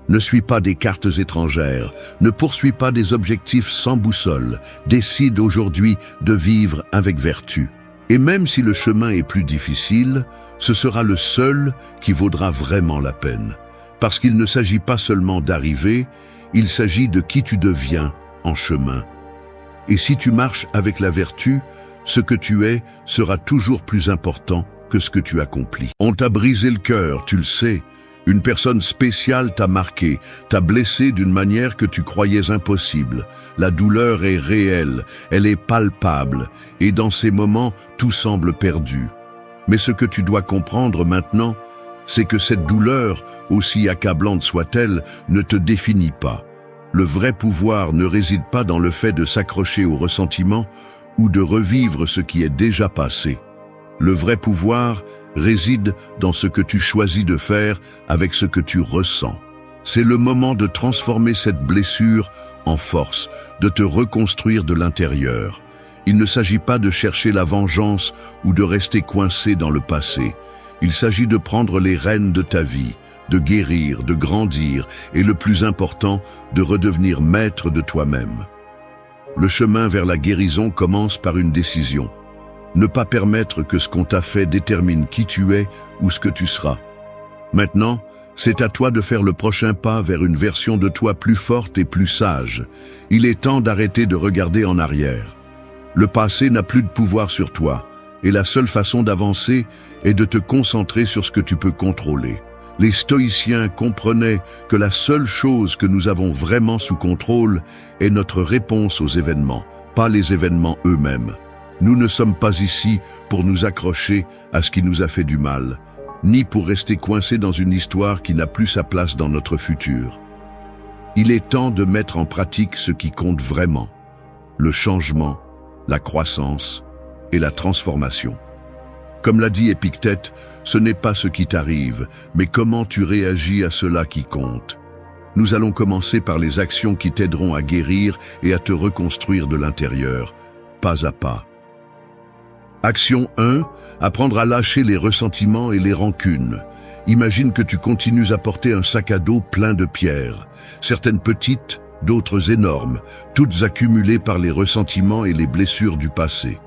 Ne suis pas des cartes étrangères, ne poursuis pas des objectifs sans boussole, décide aujourd'hui de vivre avec vertu. Et même si le chemin est plus difficile, ce sera le seul qui vaudra vraiment la peine. Parce qu'il ne s'agit pas seulement d'arriver, il s'agit de qui tu deviens en chemin. Et si tu marches avec la vertu, ce que tu es sera toujours plus important que ce que tu accomplis. On t'a brisé le cœur, tu le sais. Une personne spéciale t'a marqué, t'a blessé d'une manière que tu croyais impossible. La douleur est réelle, elle est palpable, et dans ces moments, tout semble perdu. Mais ce que tu dois comprendre maintenant, c'est que cette douleur, aussi accablante soit-elle, ne te définit pas. Le vrai pouvoir ne réside pas dans le fait de s'accrocher au ressentiment ou de revivre ce qui est déjà passé. Le vrai pouvoir réside dans ce que tu choisis de faire avec ce que tu ressens. C'est le moment de transformer cette blessure en force, de te reconstruire de l'intérieur. Il ne s'agit pas de chercher la vengeance ou de rester coincé dans le passé. Il s'agit de prendre les rênes de ta vie, de guérir, de grandir et le plus important, de redevenir maître de toi-même. Le chemin vers la guérison commence par une décision. Ne pas permettre que ce qu'on t'a fait détermine qui tu es ou ce que tu seras. Maintenant, c'est à toi de faire le prochain pas vers une version de toi plus forte et plus sage. Il est temps d'arrêter de regarder en arrière. Le passé n'a plus de pouvoir sur toi, et la seule façon d'avancer est de te concentrer sur ce que tu peux contrôler. Les stoïciens comprenaient que la seule chose que nous avons vraiment sous contrôle est notre réponse aux événements, pas les événements eux-mêmes. Nous ne sommes pas ici pour nous accrocher à ce qui nous a fait du mal, ni pour rester coincés dans une histoire qui n'a plus sa place dans notre futur. Il est temps de mettre en pratique ce qui compte vraiment, le changement, la croissance et la transformation. Comme l'a dit Épictète, ce n'est pas ce qui t'arrive, mais comment tu réagis à cela qui compte. Nous allons commencer par les actions qui t'aideront à guérir et à te reconstruire de l'intérieur, pas à pas. Action 1. Apprendre à lâcher les ressentiments et les rancunes. Imagine que tu continues à porter un sac à dos plein de pierres, certaines petites, d'autres énormes, toutes accumulées par les ressentiments et les blessures du passé.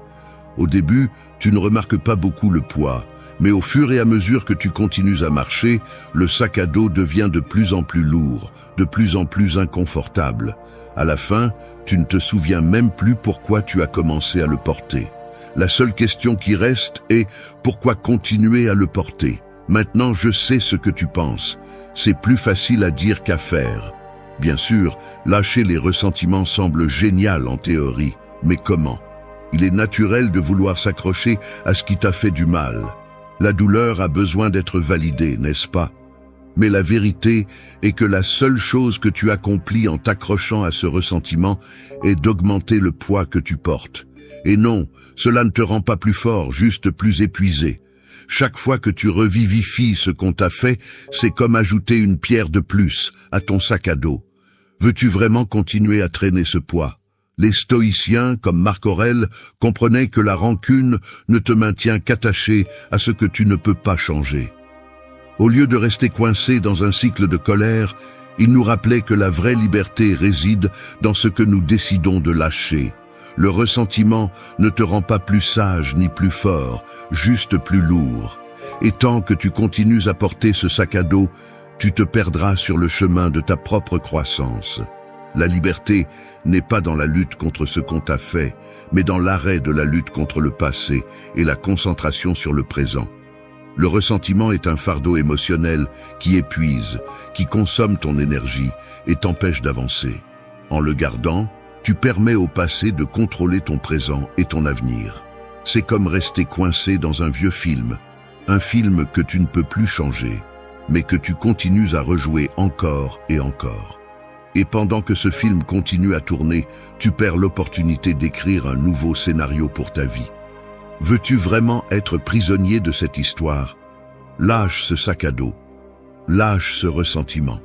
Au début, tu ne remarques pas beaucoup le poids, mais au fur et à mesure que tu continues à marcher, le sac à dos devient de plus en plus lourd, de plus en plus inconfortable. À la fin, tu ne te souviens même plus pourquoi tu as commencé à le porter. La seule question qui reste est « Pourquoi continuer à le porter ?» Maintenant, je sais ce que tu penses. C'est plus facile à dire qu'à faire. Bien sûr, lâcher les ressentiments semble génial en théorie, mais comment ? Il est naturel de vouloir s'accrocher à ce qui t'a fait du mal. La douleur a besoin d'être validée, n'est-ce pas ? Mais la vérité est que la seule chose que tu accomplis en t'accrochant à ce ressentiment est d'augmenter le poids que tu portes. Et non, cela ne te rend pas plus fort, juste plus épuisé. Chaque fois que tu revivifies ce qu'on t'a fait, c'est comme ajouter une pierre de plus à ton sac à dos. Veux-tu vraiment continuer à traîner ce poids ? Les stoïciens, comme Marc Aurèle, comprenaient que la rancune ne te maintient qu'attaché à ce que tu ne peux pas changer. Au lieu de rester coincé dans un cycle de colère, ils nous rappelaient que la vraie liberté réside dans ce que nous décidons de lâcher. Le ressentiment ne te rend pas plus sage ni plus fort, juste plus lourd. Et tant que tu continues à porter ce sac à dos, tu te perdras sur le chemin de ta propre croissance. La liberté n'est pas dans la lutte contre ce qu'on t'a fait, mais dans l'arrêt de la lutte contre le passé et la concentration sur le présent. Le ressentiment est un fardeau émotionnel qui épuise, qui consomme ton énergie et t'empêche d'avancer. En le gardant, tu permets au passé de contrôler ton présent et ton avenir. C'est comme rester coincé dans un vieux film, un film que tu ne peux plus changer, mais que tu continues à rejouer encore et encore. Et pendant que ce film continue à tourner, tu perds l'opportunité d'écrire un nouveau scénario pour ta vie. Veux-tu vraiment être prisonnier de cette histoire ? Lâche ce sac à dos. Lâche ce ressentiment.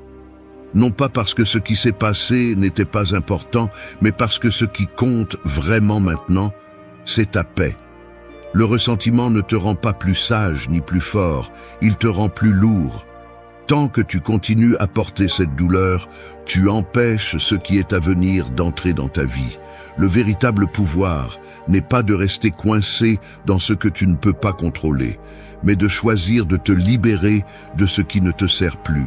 Non pas parce que ce qui s'est passé n'était pas important, mais parce que ce qui compte vraiment maintenant, c'est ta paix. Le ressentiment ne te rend pas plus sage ni plus fort, il te rend plus lourd. Tant que tu continues à porter cette douleur, tu empêches ce qui est à venir d'entrer dans ta vie. Le véritable pouvoir n'est pas de rester coincé dans ce que tu ne peux pas contrôler, mais de choisir de te libérer de ce qui ne te sert plus.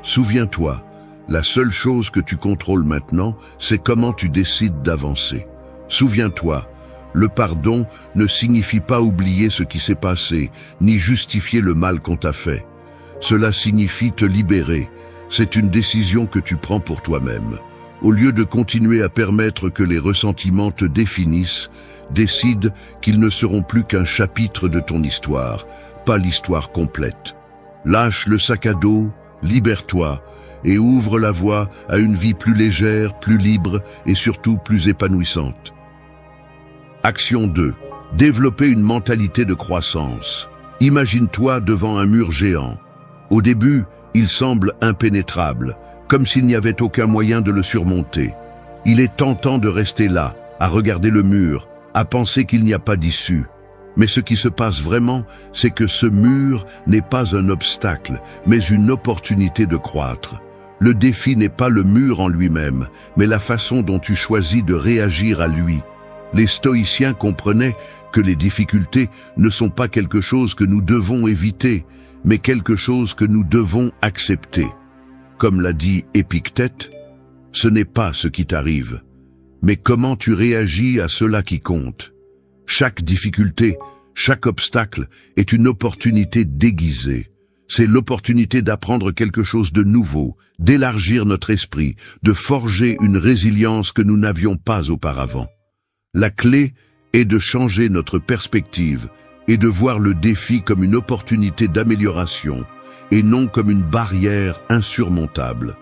Souviens-toi, La seule chose que tu contrôles maintenant, c'est comment tu décides d'avancer. Souviens-toi, le pardon ne signifie pas oublier ce qui s'est passé, ni justifier le mal qu'on t'a fait. Cela signifie te libérer. C'est une décision que tu prends pour toi-même. Au lieu de continuer à permettre que les ressentiments te définissent, décide qu'ils ne seront plus qu'un chapitre de ton histoire, pas l'histoire complète. Lâche le sac à dos, libère-toi et ouvre la voie à une vie plus légère, plus libre et surtout plus épanouissante. Action 2. Développer une mentalité de croissance. Imagine-toi devant un mur géant. Au début, il semble impénétrable, comme s'il n'y avait aucun moyen de le surmonter. Il est tentant de rester là, à regarder le mur, à penser qu'il n'y a pas d'issue. Mais ce qui se passe vraiment, c'est que ce mur n'est pas un obstacle, mais une opportunité de croître. Le défi n'est pas le mur en lui-même, mais la façon dont tu choisis de réagir à lui. Les stoïciens comprenaient que les difficultés ne sont pas quelque chose que nous devons éviter, mais quelque chose que nous devons accepter. Comme l'a dit Épictète, ce n'est pas ce qui t'arrive, mais comment tu réagis à cela qui compte. Chaque difficulté, chaque obstacle est une opportunité déguisée. C'est l'opportunité d'apprendre quelque chose de nouveau, d'élargir notre esprit, de forger une résilience que nous n'avions pas auparavant. La clé est de changer notre perspective et de voir le défi comme une opportunité d'amélioration et non comme une barrière insurmontable.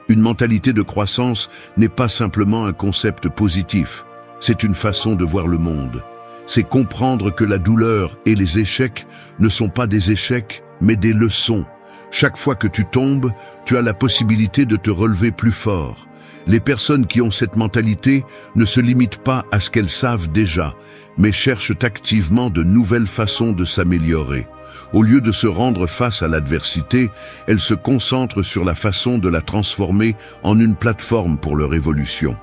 Une mentalité de croissance n'est pas simplement un concept positif, c'est une façon de voir le monde. C'est comprendre que la douleur et les échecs ne sont pas des échecs, mais des leçons. Chaque fois que tu tombes, tu as la possibilité de te relever plus fort. Les personnes qui ont cette mentalité ne se limitent pas à ce qu'elles savent déjà, mais cherchent activement de nouvelles façons de s'améliorer. Au lieu de se rendre face à l'adversité, elles se concentrent sur la façon de la transformer en une plateforme pour leur évolution.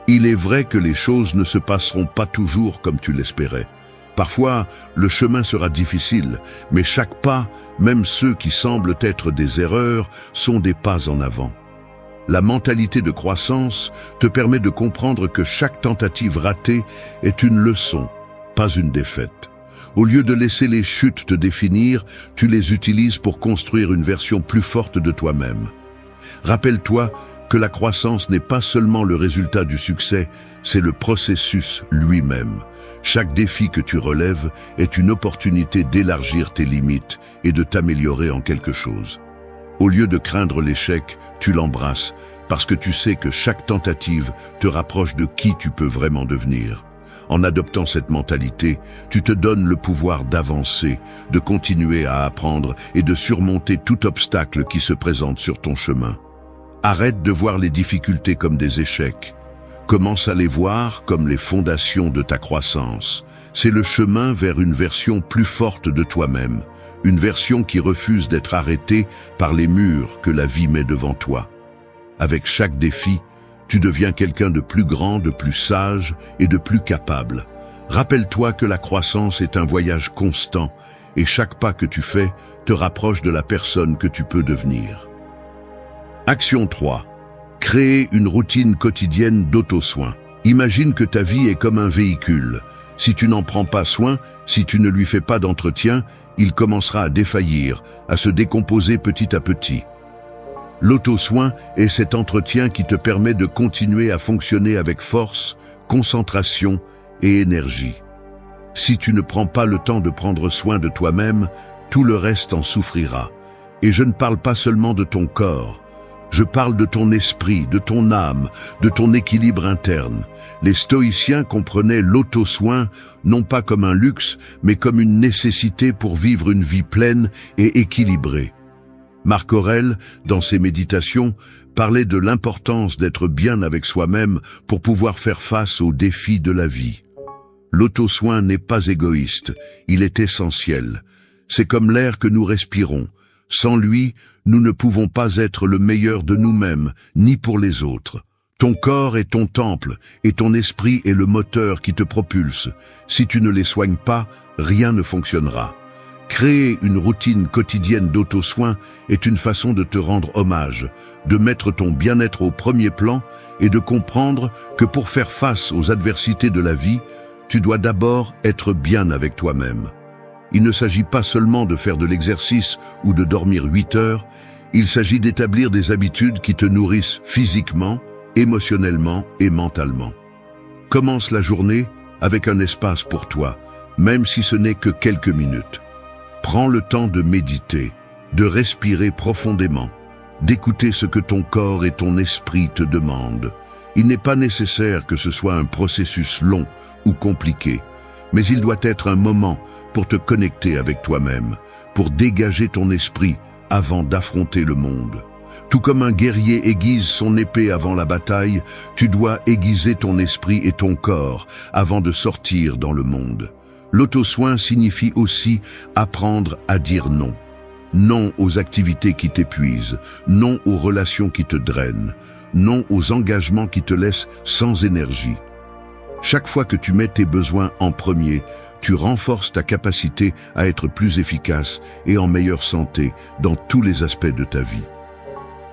Il est vrai que les choses ne se passeront pas toujours comme tu l'espérais. Parfois, le chemin sera difficile, mais chaque pas, même ceux qui semblent être des erreurs, sont des pas en avant. La mentalité de croissance te permet de comprendre que chaque tentative ratée est une leçon, pas une défaite. Au lieu de laisser les chutes te définir, tu les utilises pour construire une version plus forte de toi-même. Rappelle-toi que la croissance n'est pas seulement le résultat du succès, c'est le processus lui-même. Chaque défi que tu relèves est une opportunité d'élargir tes limites et de t'améliorer en quelque chose. Au lieu de craindre l'échec, tu l'embrasses parce que tu sais que chaque tentative te rapproche de qui tu peux vraiment devenir. En adoptant cette mentalité, tu te donnes le pouvoir d'avancer, de continuer à apprendre et de surmonter tout obstacle qui se présente sur ton chemin. Arrête de voir les difficultés comme des échecs. Commence à les voir comme les fondations de ta croissance. C'est le chemin vers une version plus forte de toi-même. Une version qui refuse d'être arrêtée par les murs que la vie met devant toi. Avec chaque défi, tu deviens quelqu'un de plus grand, de plus sage et de plus capable. Rappelle-toi que la croissance est un voyage constant et chaque pas que tu fais te rapproche de la personne que tu peux devenir. Action 3. Créer une routine quotidienne d'auto-soin. Imagine que ta vie est comme un véhicule. Si tu n'en prends pas soin, si tu ne lui fais pas d'entretien, il commencera à défaillir, à se décomposer petit à petit. L'auto-soin est cet entretien qui te permet de continuer à fonctionner avec force, concentration et énergie. Si tu ne prends pas le temps de prendre soin de toi-même, tout le reste en souffrira. Et je ne parle pas seulement de ton corps. Je parle de ton esprit, de ton âme, de ton équilibre interne. Les stoïciens comprenaient l'auto-soin non pas comme un luxe, mais comme une nécessité pour vivre une vie pleine et équilibrée. Marc Aurèle, dans ses méditations, parlait de l'importance d'être bien avec soi-même pour pouvoir faire face aux défis de la vie. L'auto-soin n'est pas égoïste, il est essentiel. C'est comme l'air que nous respirons. Sans lui, nous ne pouvons pas être le meilleur de nous-mêmes, ni pour les autres. Ton corps est ton temple, et ton esprit est le moteur qui te propulse. Si tu ne les soignes pas, rien ne fonctionnera. Créer une routine quotidienne d'auto-soin est une façon de te rendre hommage, de mettre ton bien-être au premier plan et de comprendre que pour faire face aux adversités de la vie, tu dois d'abord être bien avec toi-même. Il ne s'agit pas seulement de faire de l'exercice ou de dormir 8 heures, il s'agit d'établir des habitudes qui te nourrissent physiquement, émotionnellement et mentalement. Commence la journée avec un espace pour toi, même si ce n'est que quelques minutes. Prends le temps de méditer, de respirer profondément, d'écouter ce que ton corps et ton esprit te demandent. Il n'est pas nécessaire que ce soit un processus long ou compliqué, mais il doit être un moment pour te connecter avec toi-même, pour dégager ton esprit avant d'affronter le monde. Tout comme un guerrier aiguise son épée avant la bataille, tu dois aiguiser ton esprit et ton corps avant de sortir dans le monde. L'auto-soin signifie aussi apprendre à dire non. Non aux activités qui t'épuisent, non aux relations qui te drainent, non aux engagements qui te laissent sans énergie. Chaque fois que tu mets tes besoins en premier, tu renforces ta capacité à être plus efficace et en meilleure santé dans tous les aspects de ta vie.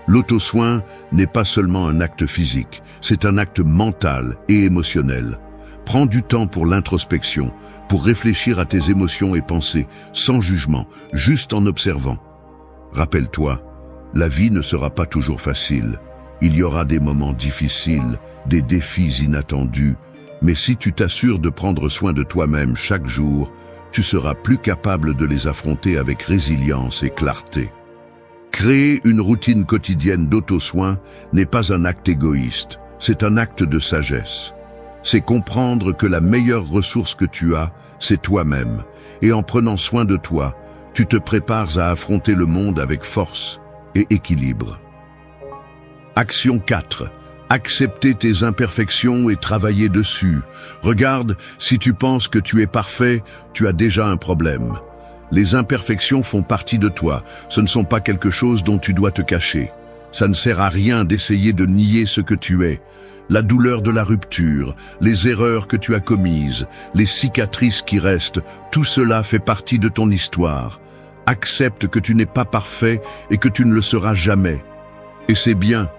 L'auto-soin n'est pas seulement un acte physique, c'est un acte mental et émotionnel. Prends du temps pour l'introspection, pour réfléchir à tes émotions et pensées, sans jugement, juste en observant. Rappelle-toi, la vie ne sera pas toujours facile. Il y aura des moments difficiles, des défis inattendus, mais si tu t'assures de prendre soin de toi-même chaque jour, tu seras plus capable de les affronter avec résilience et clarté. Créer une routine quotidienne d'auto-soin n'est pas un acte égoïste, c'est un acte de sagesse. C'est comprendre que la meilleure ressource que tu as, c'est toi-même, et en prenant soin de toi, tu te prépares à affronter le monde avec force et équilibre. Action 4. Accepter tes imperfections et travailler dessus. Regarde, si tu penses que tu es parfait, tu as déjà un problème. Les imperfections font partie de toi, ce ne sont pas quelque chose dont tu dois te cacher. Ça ne sert à rien d'essayer de nier ce que tu es. La douleur de la rupture, les erreurs que tu as commises, les cicatrices qui restent, tout cela fait partie de ton histoire. Accepte que tu n'es pas parfait et que tu ne le seras jamais. Et c'est bien.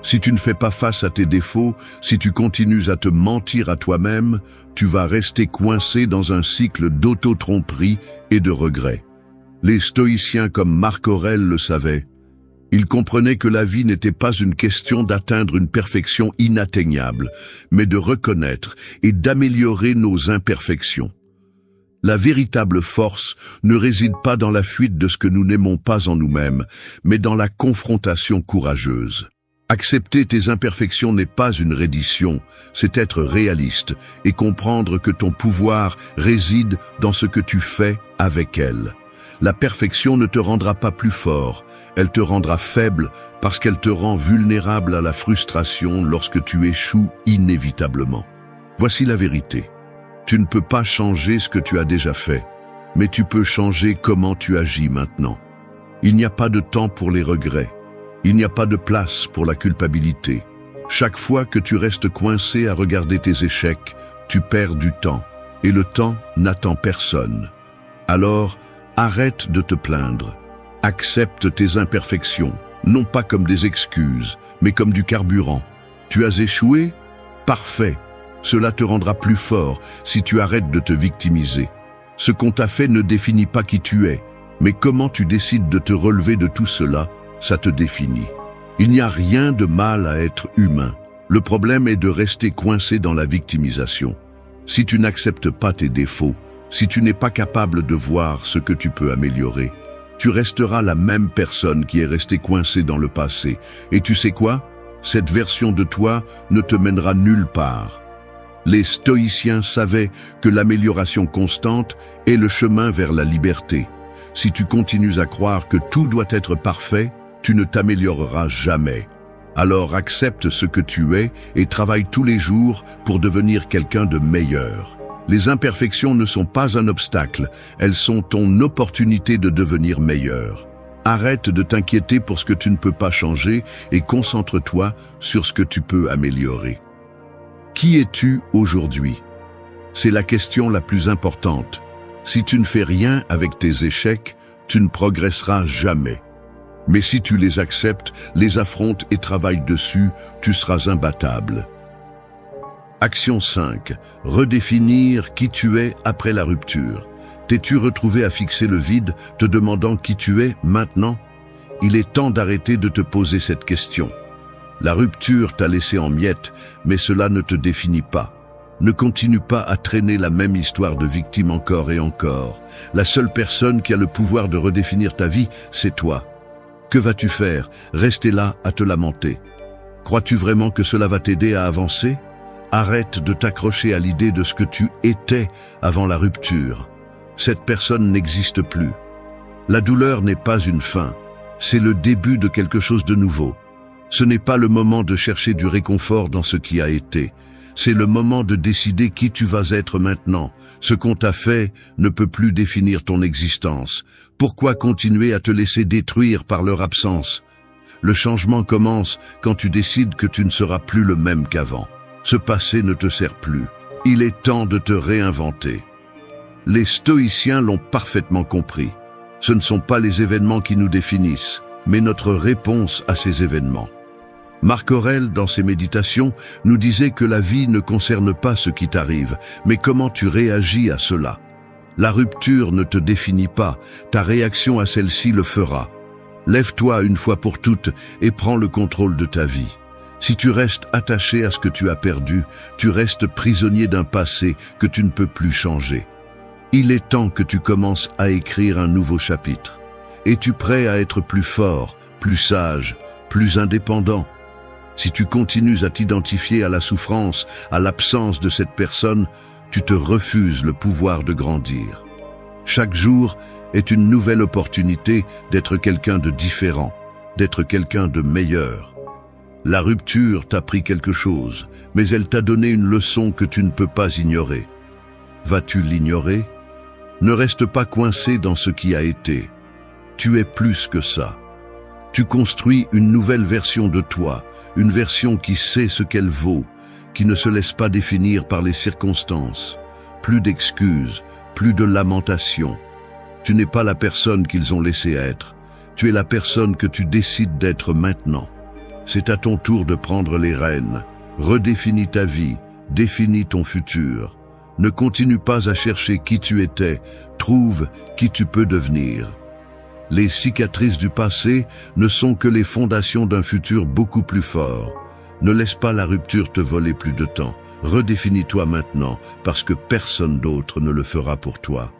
Si tu ne fais pas face à tes défauts, si tu continues à te mentir à toi-même, tu vas rester coincé dans un cycle d'auto-tromperie et de regrets. Les stoïciens comme Marc Aurèle le savaient. Ils comprenaient que la vie n'était pas une question d'atteindre une perfection inatteignable, mais de reconnaître et d'améliorer nos imperfections. La véritable force ne réside pas dans la fuite de ce que nous n'aimons pas en nous-mêmes, mais dans la confrontation courageuse. Accepter tes imperfections n'est pas une reddition, c'est être réaliste et comprendre que ton pouvoir réside dans ce que tu fais avec elles. La perfection ne te rendra pas plus fort, elle te rendra faible parce qu'elle te rend vulnérable à la frustration lorsque tu échoues inévitablement. Voici la vérité. Tu ne peux pas changer ce que tu as déjà fait, mais tu peux changer comment tu agis maintenant. Il n'y a pas de temps pour les regrets. Il n'y a pas de place pour la culpabilité. Chaque fois que tu restes coincé à regarder tes échecs, tu perds du temps. Et le temps n'attend personne. Alors, arrête de te plaindre. Accepte tes imperfections, non pas comme des excuses, mais comme du carburant. Tu as échoué? Parfait. Cela te rendra plus fort si tu arrêtes de te victimiser. Ce qu'on t'a fait ne définit pas qui tu es, mais comment tu décides de te relever de tout cela, ça te définit. Il n'y a rien de mal à être humain. Le problème est de rester coincé dans la victimisation. Si tu n'acceptes pas tes défauts, si tu n'es pas capable de voir ce que tu peux améliorer, tu resteras la même personne qui est restée coincée dans le passé. Et tu sais quoi? Cette version de toi ne te mènera nulle part. Les stoïciens savaient que l'amélioration constante est le chemin vers la liberté. Si tu continues à croire que tout doit être parfait, tu ne t'amélioreras jamais. Alors accepte ce que tu es et travaille tous les jours pour devenir quelqu'un de meilleur. Les imperfections ne sont pas un obstacle, elles sont ton opportunité de devenir meilleur. Arrête de t'inquiéter pour ce que tu ne peux pas changer et concentre-toi sur ce que tu peux améliorer. Qui es-tu aujourd'hui? C'est la question la plus importante. Si tu ne fais rien avec tes échecs, tu ne progresseras jamais. Mais si tu les acceptes, les affrontes et travailles dessus, tu seras imbattable. Action 5. Redéfinir qui tu es après la rupture. T'es-tu retrouvé à fixer le vide, te demandant qui tu es maintenant? Il est temps d'arrêter de te poser cette question. La rupture t'a laissé en miettes, mais cela ne te définit pas. Ne continue pas à traîner la même histoire de victime encore et encore. La seule personne qui a le pouvoir de redéfinir ta vie, c'est toi. Que vas-tu faire? Rester là à te lamenter. Crois-tu vraiment que cela va t'aider à avancer? Arrête de t'accrocher à l'idée de ce que tu étais avant la rupture. Cette personne n'existe plus. La douleur n'est pas une fin, c'est le début de quelque chose de nouveau. Ce n'est pas le moment de chercher du réconfort dans ce qui a été. C'est le moment de décider qui tu vas être maintenant. Ce qu'on t'a fait ne peut plus définir ton existence. Pourquoi continuer à te laisser détruire par leur absence? Le changement commence quand tu décides que tu ne seras plus le même qu'avant. Ce passé ne te sert plus. Il est temps de te réinventer. Les stoïciens l'ont parfaitement compris. Ce ne sont pas les événements qui nous définissent, mais notre réponse à ces événements. Marc Aurèle, dans ses méditations, nous disait que la vie ne concerne pas ce qui t'arrive, mais comment tu réagis à cela. La rupture ne te définit pas, ta réaction à celle-ci le fera. Lève-toi une fois pour toutes et prends le contrôle de ta vie. Si tu restes attaché à ce que tu as perdu, tu restes prisonnier d'un passé que tu ne peux plus changer. Il est temps que tu commences à écrire un nouveau chapitre. Es-tu prêt à être plus fort, plus sage, plus indépendant? Si tu continues à t'identifier à la souffrance, à l'absence de cette personne, tu te refuses le pouvoir de grandir. Chaque jour est une nouvelle opportunité d'être quelqu'un de différent, d'être quelqu'un de meilleur. La rupture t'a appris quelque chose, mais elle t'a donné une leçon que tu ne peux pas ignorer. Vas-tu l'ignorer? Ne reste pas coincé dans ce qui a été. Tu es plus que ça. Tu construis une nouvelle version de toi, une version qui sait ce qu'elle vaut, qui ne se laisse pas définir par les circonstances. Plus d'excuses, plus de lamentations. Tu n'es pas la personne qu'ils ont laissé être. Tu es la personne que tu décides d'être maintenant. C'est à ton tour de prendre les rênes. Redéfinis ta vie, définis ton futur. Ne continue pas à chercher qui tu étais, trouve qui tu peux devenir. Les cicatrices du passé ne sont que les fondations d'un futur beaucoup plus fort. Ne laisse pas la rupture te voler plus de temps. Redéfinis-toi maintenant, parce que personne d'autre ne le fera pour toi.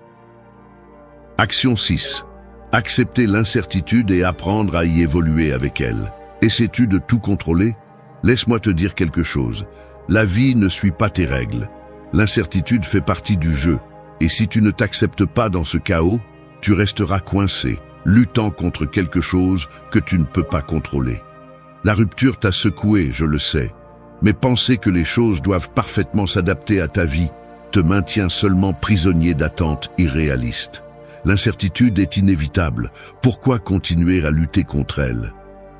Action 6. Accepter l'incertitude et apprendre à y évoluer avec elle. Essaies-tu de tout contrôler? Laisse-moi te dire quelque chose. La vie ne suit pas tes règles. L'incertitude fait partie du jeu. Et si tu ne t'acceptes pas dans ce chaos, tu resteras coincé, luttant contre quelque chose que tu ne peux pas contrôler. La rupture t'a secoué, je le sais, mais penser que les choses doivent parfaitement s'adapter à ta vie te maintient seulement prisonnier d'attentes irréalistes. L'incertitude est inévitable. Pourquoi continuer à lutter contre elle?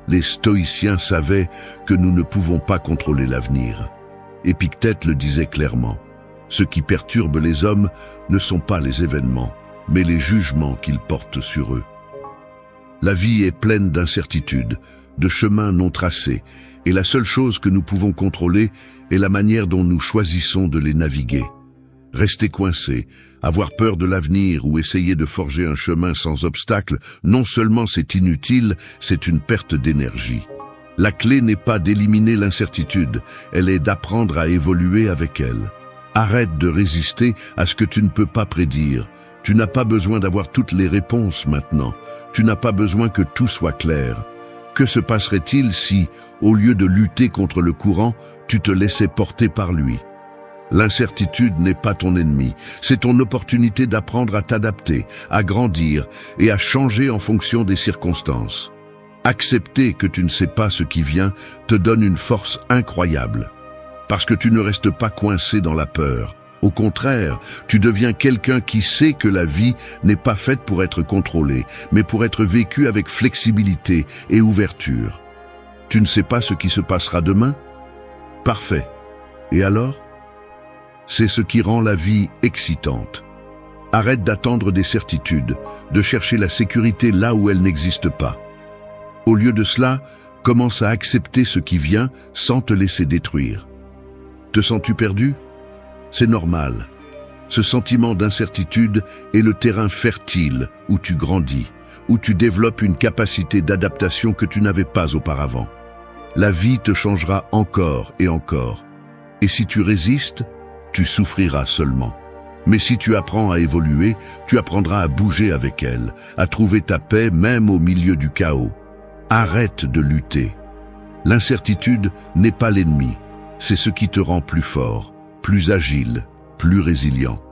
Les stoïciens savaient que nous ne pouvons pas contrôler l'avenir. Épictète le disait clairement. Ce qui perturbe les hommes ne sont pas les événements, mais les jugements qu'ils portent sur eux. La vie est pleine d'incertitudes, de chemins non tracés, et la seule chose que nous pouvons contrôler est la manière dont nous choisissons de les naviguer. Rester coincé, avoir peur de l'avenir ou essayer de forger un chemin sans obstacle, non seulement c'est inutile, c'est une perte d'énergie. La clé n'est pas d'éliminer l'incertitude, elle est d'apprendre à évoluer avec elle. Arrête de résister à ce que tu ne peux pas prédire. Tu n'as pas besoin d'avoir toutes les réponses maintenant. Tu n'as pas besoin que tout soit clair. Que se passerait-il si, au lieu de lutter contre le courant, tu te laissais porter par lui? L'incertitude n'est pas ton ennemi, c'est ton opportunité d'apprendre à t'adapter, à grandir et à changer en fonction des circonstances. Accepter que tu ne sais pas ce qui vient te donne une force incroyable. Parce que tu ne restes pas coincé dans la peur. Au contraire, tu deviens quelqu'un qui sait que la vie n'est pas faite pour être contrôlée, mais pour être vécue avec flexibilité et ouverture. Tu ne sais pas ce qui se passera demain? Parfait. Et alors? C'est ce qui rend la vie excitante. Arrête d'attendre des certitudes, de chercher la sécurité là où elle n'existe pas. Au lieu de cela, commence à accepter ce qui vient sans te laisser détruire. Te sens-tu perdu? C'est normal. Ce sentiment d'incertitude est le terrain fertile où tu grandis, où tu développes une capacité d'adaptation que tu n'avais pas auparavant. La vie te changera encore et encore. Et si tu résistes, tu souffriras seulement. Mais si tu apprends à évoluer, tu apprendras à bouger avec elle, à trouver ta paix même au milieu du chaos. Arrête de lutter. L'incertitude n'est pas l'ennemi, c'est ce qui te rend plus fort, plus agile, plus résilient.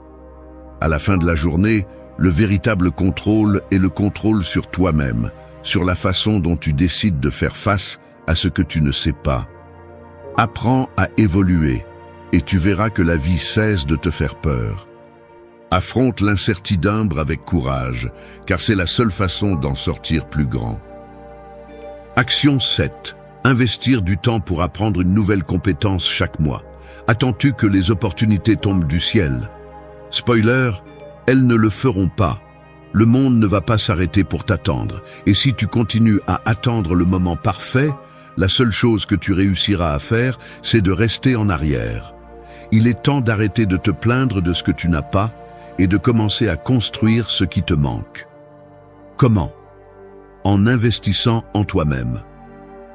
À la fin de la journée, le véritable contrôle est le contrôle sur toi-même, sur la façon dont tu décides de faire face à ce que tu ne sais pas. Apprends à évoluer et tu verras que la vie cesse de te faire peur. Affronte l'incertitude avec courage, car c'est la seule façon d'en sortir plus grand. Action 7. Investir du temps pour apprendre une nouvelle compétence chaque mois. Attends-tu que les opportunités tombent du ciel? Spoiler, elles ne le feront pas. Le monde ne va pas s'arrêter pour t'attendre. Et si tu continues à attendre le moment parfait, la seule chose que tu réussiras à faire, c'est de rester en arrière. Il est temps d'arrêter de te plaindre de ce que tu n'as pas et de commencer à construire ce qui te manque. Comment? En investissant en toi-même.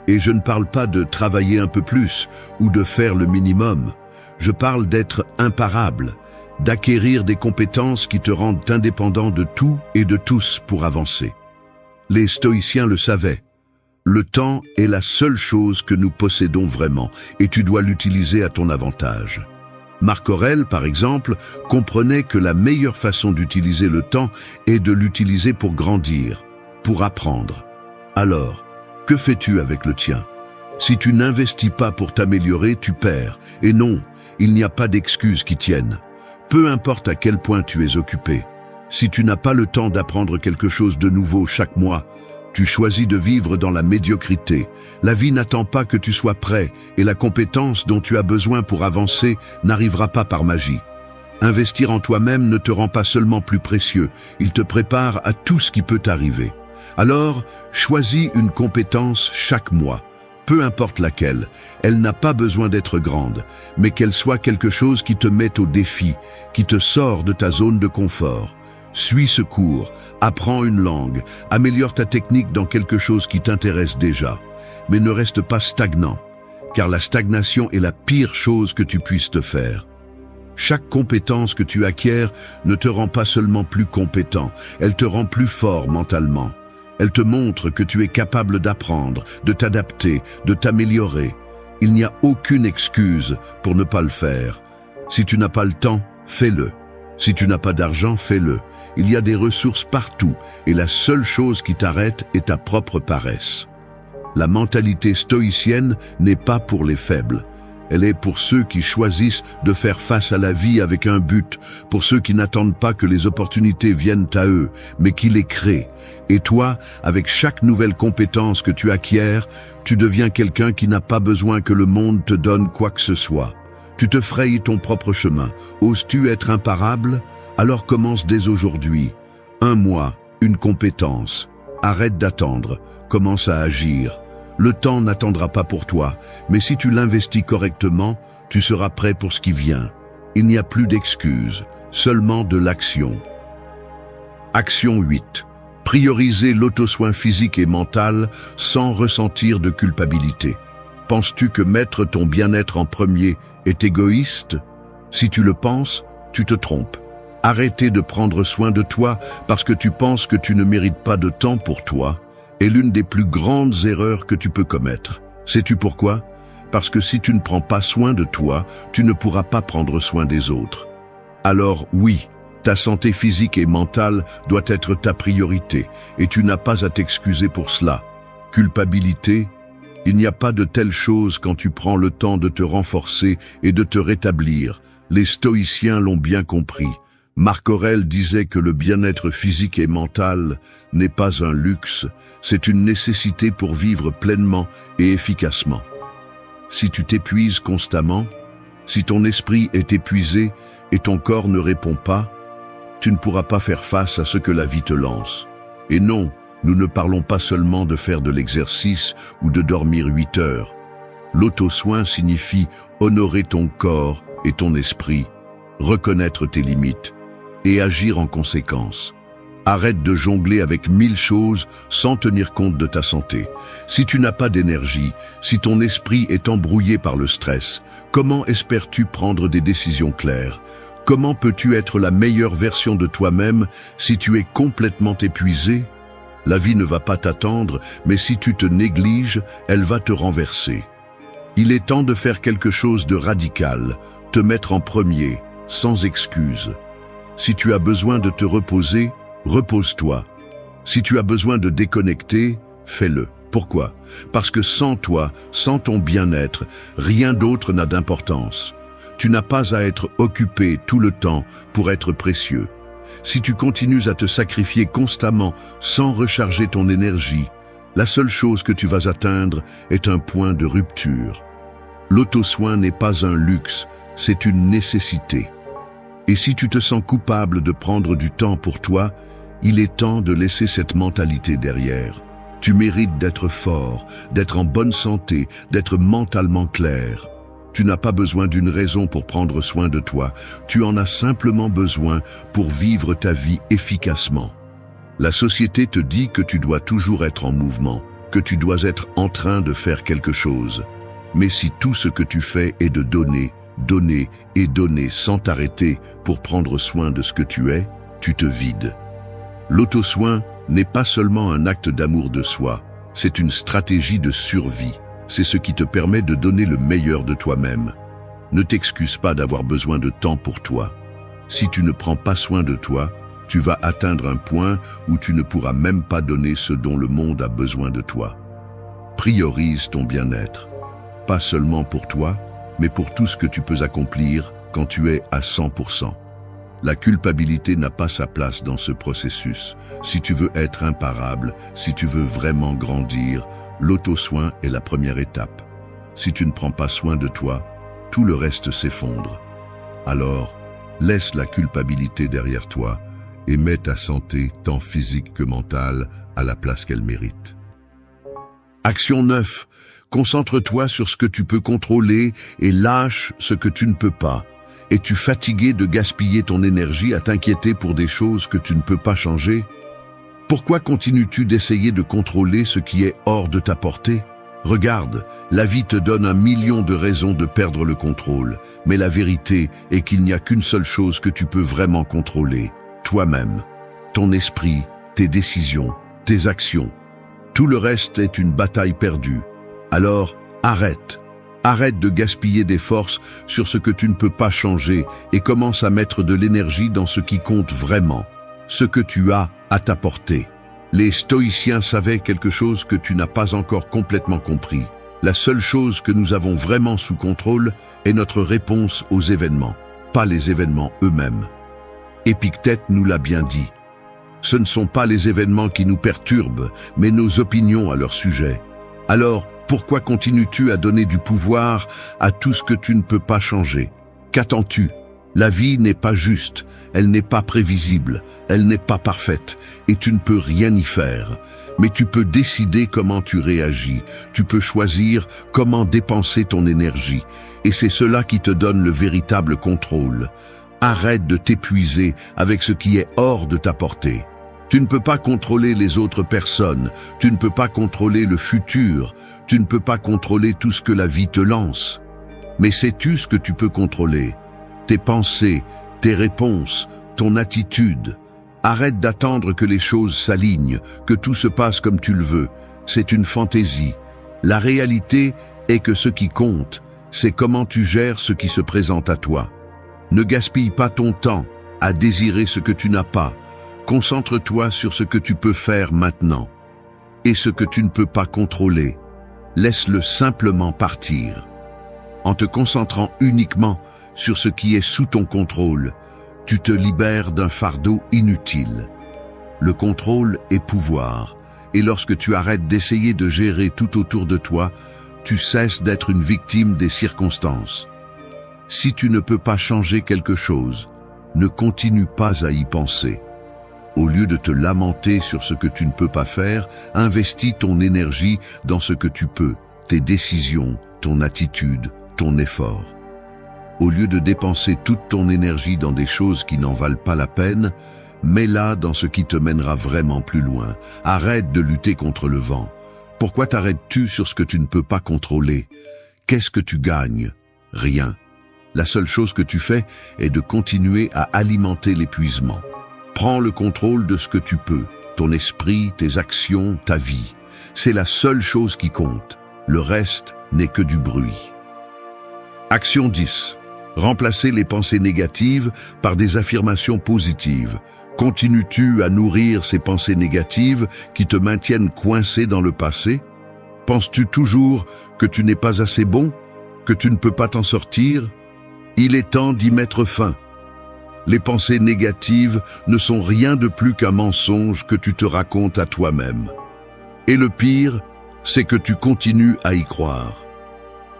Et je ne parle pas de travailler un peu plus ou de faire le minimum. Je parle d'être imparable, d'acquérir des compétences qui te rendent indépendant de tout et de tous pour avancer. Les stoïciens le savaient. Le temps est la seule chose que nous possédons vraiment et tu dois l'utiliser à ton avantage. Marc Aurèle, par exemple, comprenait que la meilleure façon d'utiliser le temps est de l'utiliser pour grandir, pour apprendre. Alors, que fais-tu avec le tien? Si tu n'investis pas pour t'améliorer, tu perds. Et non, il n'y a pas d'excuses qui tiennent. Peu importe à quel point tu es occupé. Si tu n'as pas le temps d'apprendre quelque chose de nouveau chaque mois, tu choisis de vivre dans la médiocrité. La vie n'attend pas que tu sois prêt et la compétence dont tu as besoin pour avancer n'arrivera pas par magie. Investir en toi-même ne te rend pas seulement plus précieux, il te prépare à tout ce qui peut t'arriver. Alors, choisis une compétence chaque mois, peu importe laquelle. Elle n'a pas besoin d'être grande, mais qu'elle soit quelque chose qui te mette au défi, qui te sort de ta zone de confort. Suis ce cours, apprends une langue, améliore ta technique dans quelque chose qui t'intéresse déjà. Mais ne reste pas stagnant, car la stagnation est la pire chose que tu puisses te faire. Chaque compétence que tu acquiers ne te rend pas seulement plus compétent, elle te rend plus fort mentalement. Elle te montre que tu es capable d'apprendre, de t'adapter, de t'améliorer. Il n'y a aucune excuse pour ne pas le faire. Si tu n'as pas le temps, fais-le. Si tu n'as pas d'argent, fais-le. Il y a des ressources partout et la seule chose qui t'arrête est ta propre paresse. La mentalité stoïcienne n'est pas pour les faibles. Elle est pour ceux qui choisissent de faire face à la vie avec un but, pour ceux qui n'attendent pas que les opportunités viennent à eux, mais qui les créent. Et toi, avec chaque nouvelle compétence que tu acquiers, tu deviens quelqu'un qui n'a pas besoin que le monde te donne quoi que ce soit. Tu te frayes ton propre chemin. Oses-tu être imparable? Alors commence dès aujourd'hui. 1 mois, une compétence. Arrête d'attendre. Commence à agir. Le temps n'attendra pas pour toi, mais si tu l'investis correctement, tu seras prêt pour ce qui vient. Il n'y a plus d'excuses, seulement de l'action. Action 8. Prioriser l'auto-soin physique et mental sans ressentir de culpabilité. Penses-tu que mettre ton bien-être en premier est égoïste? Si tu le penses, tu te trompes. Arrêter de prendre soin de toi parce que tu penses que tu ne mérites pas de temps pour toi est l'une des plus grandes erreurs que tu peux commettre. Sais-tu pourquoi? Parce que si tu ne prends pas soin de toi, tu ne pourras pas prendre soin des autres. Alors oui, ta santé physique et mentale doit être ta priorité et tu n'as pas à t'excuser pour cela. Culpabilité? Il n'y a pas de telle chose quand tu prends le temps de te renforcer et de te rétablir. Les stoïciens l'ont bien compris. Marc Aurèle disait que le bien-être physique et mental n'est pas un luxe, c'est une nécessité pour vivre pleinement et efficacement. Si tu t'épuises constamment, si ton esprit est épuisé et ton corps ne répond pas, tu ne pourras pas faire face à ce que la vie te lance. Et non, nous ne parlons pas seulement de faire de l'exercice ou de dormir 8 heures. L'auto-soin signifie honorer ton corps et ton esprit, reconnaître tes limites et agir en conséquence. Arrête de jongler avec 1000 choses sans tenir compte de ta santé. Si tu n'as pas d'énergie, si ton esprit est embrouillé par le stress, comment espères-tu prendre des décisions claires? Comment peux-tu être la meilleure version de toi-même si tu es complètement épuisé? La vie ne va pas t'attendre, mais si tu te négliges, elle va te renverser. Il est temps de faire quelque chose de radical, te mettre en premier, sans excuse. Si tu as besoin de te reposer, repose-toi. Si tu as besoin de déconnecter, fais-le. Pourquoi? Parce que sans toi, sans ton bien-être, rien d'autre n'a d'importance. Tu n'as pas à être occupé tout le temps pour être précieux. Si tu continues à te sacrifier constamment sans recharger ton énergie, la seule chose que tu vas atteindre est un point de rupture. L'auto-soin n'est pas un luxe, c'est une nécessité. Et si tu te sens coupable de prendre du temps pour toi, il est temps de laisser cette mentalité derrière. Tu mérites d'être fort, d'être en bonne santé, d'être mentalement clair. Tu n'as pas besoin d'une raison pour prendre soin de toi, tu en as simplement besoin pour vivre ta vie efficacement. La société te dit que tu dois toujours être en mouvement, que tu dois être en train de faire quelque chose. Mais si tout ce que tu fais est de donner, donner et donner sans t'arrêter pour prendre soin de ce que tu es, tu te vides. L'auto-soin n'est pas seulement un acte d'amour de soi, c'est une stratégie de survie. C'est ce qui te permet de donner le meilleur de toi-même. Ne t'excuse pas d'avoir besoin de temps pour toi. Si tu ne prends pas soin de toi, tu vas atteindre un point où tu ne pourras même pas donner ce dont le monde a besoin de toi. Priorise ton bien-être. Pas seulement pour toi, mais pour tout ce que tu peux accomplir quand tu es à 100%. La culpabilité n'a pas sa place dans ce processus. Si tu veux être imparable, si tu veux vraiment grandir, l'auto-soin est la première étape. Si tu ne prends pas soin de toi, tout le reste s'effondre. Alors, laisse la culpabilité derrière toi et mets ta santé, tant physique que mentale, à la place qu'elle mérite. Action 9. Concentre-toi sur ce que tu peux contrôler et lâche ce que tu ne peux pas. Es-tu fatigué de gaspiller ton énergie à t'inquiéter pour des choses que tu ne peux pas changer? Pourquoi continues-tu d'essayer de contrôler ce qui est hors de ta portée? Regarde, la vie te donne 1 million de raisons de perdre le contrôle, mais la vérité est qu'il n'y a qu'une seule chose que tu peux vraiment contrôler, toi-même, ton esprit, tes décisions, tes actions. Tout le reste est une bataille perdue. Alors, arrête. Arrête de gaspiller des forces sur ce que tu ne peux pas changer et commence à mettre de l'énergie dans ce qui compte vraiment, ce que tu as à ta portée. Les stoïciens savaient quelque chose que tu n'as pas encore complètement compris. La seule chose que nous avons vraiment sous contrôle est notre réponse aux événements, pas les événements eux-mêmes. Épictète nous l'a bien dit. Ce ne sont pas les événements qui nous perturbent, mais nos opinions à leur sujet. Alors, pourquoi continues-tu à donner du pouvoir à tout ce que tu ne peux pas changer? Qu'attends-tu? La vie n'est pas juste, elle n'est pas prévisible, elle n'est pas parfaite, et tu ne peux rien y faire. Mais tu peux décider comment tu réagis, tu peux choisir comment dépenser ton énergie, et c'est cela qui te donne le véritable contrôle. Arrête de t'épuiser avec ce qui est hors de ta portée. Tu ne peux pas contrôler les autres personnes, tu ne peux pas contrôler le futur, tu ne peux pas contrôler tout ce que la vie te lance. Mais sais-tu ce que tu peux contrôler? Tes pensées, tes réponses, ton attitude. Arrête d'attendre que les choses s'alignent, que tout se passe comme tu le veux. C'est une fantaisie. La réalité est que ce qui compte, c'est comment tu gères ce qui se présente à toi. Ne gaspille pas ton temps à désirer ce que tu n'as pas. Concentre-toi sur ce que tu peux faire maintenant. Et ce que tu ne peux pas contrôler, laisse-le simplement partir. En te concentrant uniquement sur ce qui est sous ton contrôle, tu te libères d'un fardeau inutile. Le contrôle est pouvoir, et lorsque tu arrêtes d'essayer de gérer tout autour de toi, tu cesses d'être une victime des circonstances. Si tu ne peux pas changer quelque chose, ne continue pas à y penser. Au lieu de te lamenter sur ce que tu ne peux pas faire, investis ton énergie dans ce que tu peux, tes décisions, ton attitude, ton effort. Au lieu de dépenser toute ton énergie dans des choses qui n'en valent pas la peine, mets-la dans ce qui te mènera vraiment plus loin. Arrête de lutter contre le vent. Pourquoi t'arrêtes-tu sur ce que tu ne peux pas contrôler? Qu'est-ce que tu gagnes? Rien. La seule chose que tu fais est de continuer à alimenter l'épuisement. Prends le contrôle de ce que tu peux, ton esprit, tes actions, ta vie. C'est la seule chose qui compte. Le reste n'est que du bruit. Action 10. Remplacer les pensées négatives par des affirmations positives. Continues-tu à nourrir ces pensées négatives qui te maintiennent coincé dans le passé? Penses-tu toujours que tu n'es pas assez bon? Que tu ne peux pas t'en sortir? Il est temps d'y mettre fin. Les pensées négatives ne sont rien de plus qu'un mensonge que tu te racontes à toi-même. Et le pire, c'est que tu continues à y croire.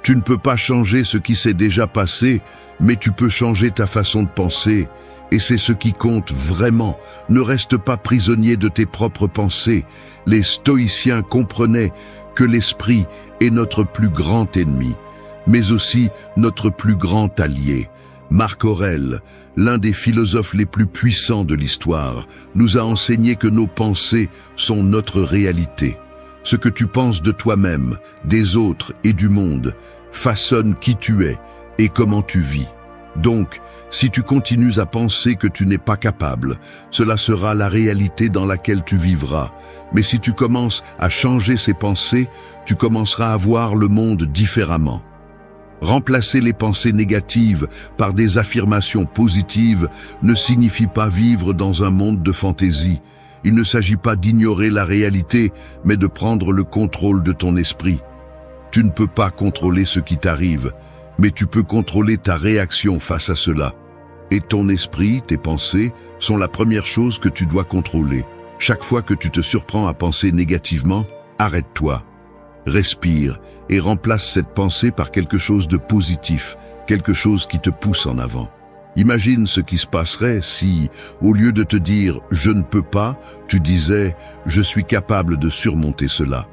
Tu ne peux pas changer ce qui s'est déjà passé, mais tu peux changer ta façon de penser, et c'est ce qui compte vraiment. Ne reste pas prisonnier de tes propres pensées. Les stoïciens comprenaient que l'esprit est notre plus grand ennemi, mais aussi notre plus grand allié. Marc Aurèle, l'un des philosophes les plus puissants de l'histoire, nous a enseigné que nos pensées sont notre réalité. Ce que tu penses de toi-même, des autres et du monde façonne qui tu es et comment tu vis. Donc, si tu continues à penser que tu n'es pas capable, cela sera la réalité dans laquelle tu vivras. Mais si tu commences à changer ces pensées, tu commenceras à voir le monde différemment. Remplacer les pensées négatives par des affirmations positives ne signifie pas vivre dans un monde de fantaisie. Il ne s'agit pas d'ignorer la réalité, mais de prendre le contrôle de ton esprit. Tu ne peux pas contrôler ce qui t'arrive, mais tu peux contrôler ta réaction face à cela. Et ton esprit, tes pensées, sont la première chose que tu dois contrôler. Chaque fois que tu te surprends à penser négativement, arrête-toi. Respire et remplace cette pensée par quelque chose de positif, quelque chose qui te pousse en avant. Imagine ce qui se passerait si, au lieu de te dire « je ne peux pas », tu disais « je suis capable de surmonter cela ».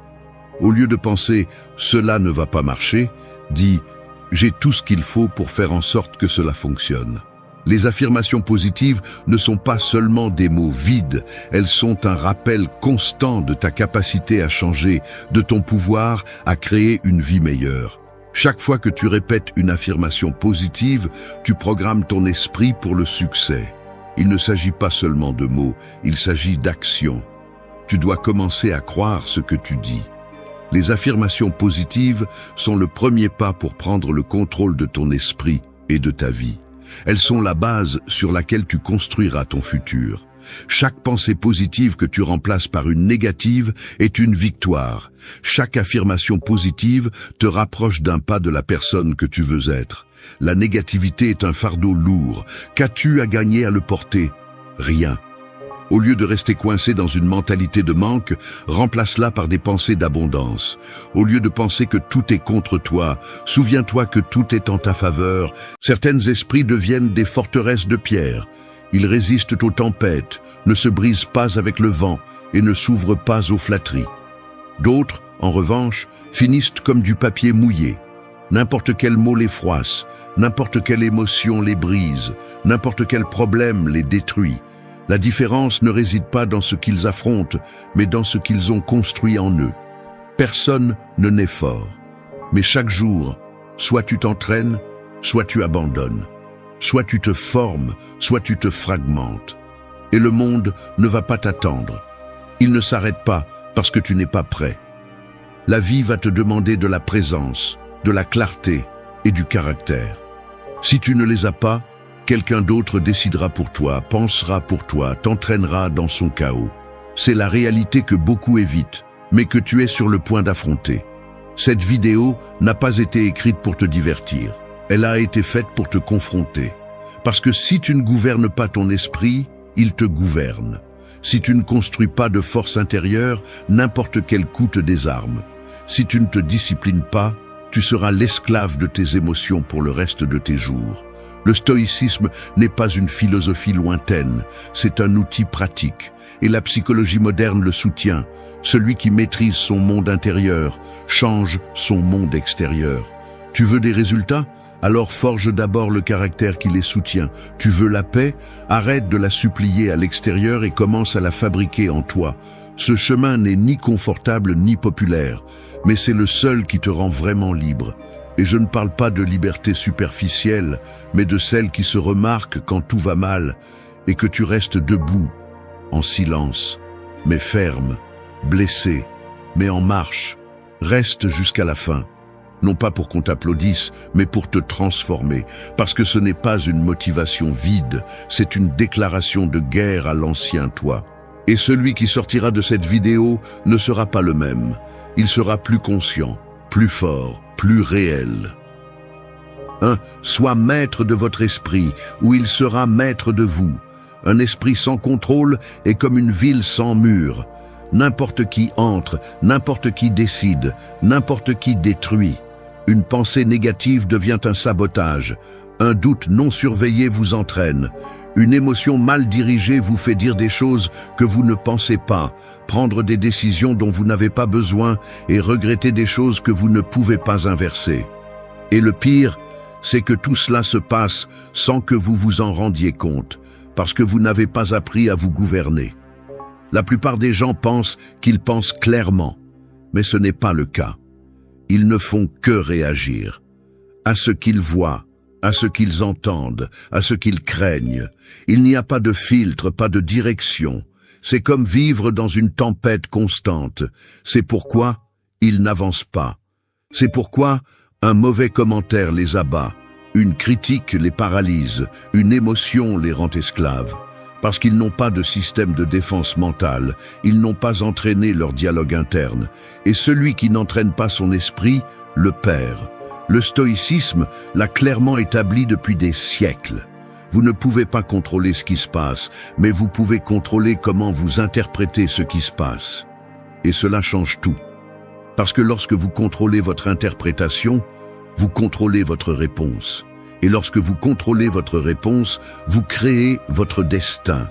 Au lieu de penser « cela ne va pas marcher », dis « j'ai tout ce qu'il faut pour faire en sorte que cela fonctionne ». Les affirmations positives ne sont pas seulement des mots vides, elles sont un rappel constant de ta capacité à changer, de ton pouvoir à créer une vie meilleure. Chaque fois que tu répètes une affirmation positive, tu programmes ton esprit pour le succès. Il ne s'agit pas seulement de mots, il s'agit d'actions. Tu dois commencer à croire ce que tu dis. Les affirmations positives sont le premier pas pour prendre le contrôle de ton esprit et de ta vie. Elles sont la base sur laquelle tu construiras ton futur. Chaque pensée positive que tu remplaces par une négative est une victoire. Chaque affirmation positive te rapproche d'un pas de la personne que tu veux être. La négativité est un fardeau lourd. Qu'as-tu à gagner à le porter? Rien. Au lieu de rester coincé dans une mentalité de manque, remplace-la par des pensées d'abondance. Au lieu de penser que tout est contre toi, souviens-toi que tout est en ta faveur. Certains esprits deviennent des forteresses de pierre. Ils résistent aux tempêtes, ne se brisent pas avec le vent et ne s'ouvrent pas aux flatteries. D'autres, en revanche, finissent comme du papier mouillé. N'importe quel mot les froisse, n'importe quelle émotion les brise, n'importe quel problème les détruit. La différence ne réside pas dans ce qu'ils affrontent, mais dans ce qu'ils ont construit en eux. Personne ne naît fort. Mais chaque jour, soit tu t'entraînes, soit tu abandonnes. Soit tu te formes, soit tu te fragmentes. Et le monde ne va pas t'attendre. Il ne s'arrête pas parce que tu n'es pas prêt. La vie va te demander de la présence, de la clarté et du caractère. Si tu ne les as pas, quelqu'un d'autre décidera pour toi, pensera pour toi, t'entraînera dans son chaos. C'est la réalité que beaucoup évitent, mais que tu es sur le point d'affronter. Cette vidéo n'a pas été écrite pour te divertir. Elle a été faite pour te confronter. Parce que si tu ne gouvernes pas ton esprit, il te gouverne. Si tu ne construis pas de force intérieure, n'importe quel coup te désarme. Si tu ne te disciplines pas, tu seras l'esclave de tes émotions pour le reste de tes jours. Le stoïcisme n'est pas une philosophie lointaine, c'est un outil pratique. Et la psychologie moderne le soutient. Celui qui maîtrise son monde intérieur change son monde extérieur. Tu veux des résultats? Alors forge d'abord le caractère qui les soutient. Tu veux la paix? Arrête de la supplier à l'extérieur et commence à la fabriquer en toi. Ce chemin n'est ni confortable ni populaire, mais c'est le seul qui te rend vraiment libre. Et je ne parle pas de liberté superficielle, mais de celle qui se remarque quand tout va mal et que tu restes debout, en silence, mais ferme, blessé, mais en marche. Reste jusqu'à la fin. Non pas pour qu'on t'applaudisse, mais pour te transformer. Parce que ce n'est pas une motivation vide, c'est une déclaration de guerre à l'ancien toi. Et celui qui sortira de cette vidéo ne sera pas le même. Il sera plus conscient, plus fort, plus réel. 1. Sois maître de votre esprit, ou il sera maître de vous. Un esprit sans contrôle est comme une ville sans murs. N'importe qui entre, n'importe qui décide, n'importe qui détruit. Une pensée négative devient un sabotage. Un doute non surveillé vous entraîne. Une émotion mal dirigée vous fait dire des choses que vous ne pensez pas, prendre des décisions dont vous n'avez pas besoin et regretter des choses que vous ne pouvez pas inverser. Et le pire, c'est que tout cela se passe sans que vous vous en rendiez compte, parce que vous n'avez pas appris à vous gouverner. La plupart des gens pensent qu'ils pensent clairement, mais ce n'est pas le cas. Ils ne font que réagir à ce qu'ils voient, à ce qu'ils entendent, à ce qu'ils craignent. Il n'y a pas de filtre, pas de direction. C'est comme vivre dans une tempête constante. C'est pourquoi ils n'avancent pas. C'est pourquoi un mauvais commentaire les abat, une critique les paralyse, une émotion les rend esclaves. Parce qu'ils n'ont pas de système de défense mentale, ils n'ont pas entraîné leur dialogue interne. Et celui qui n'entraîne pas son esprit le perd. Le stoïcisme l'a clairement établi depuis des siècles. Vous ne pouvez pas contrôler ce qui se passe, mais vous pouvez contrôler comment vous interprétez ce qui se passe. Et cela change tout. Parce que lorsque vous contrôlez votre interprétation, vous contrôlez votre réponse. Et lorsque vous contrôlez votre réponse, vous créez votre destin.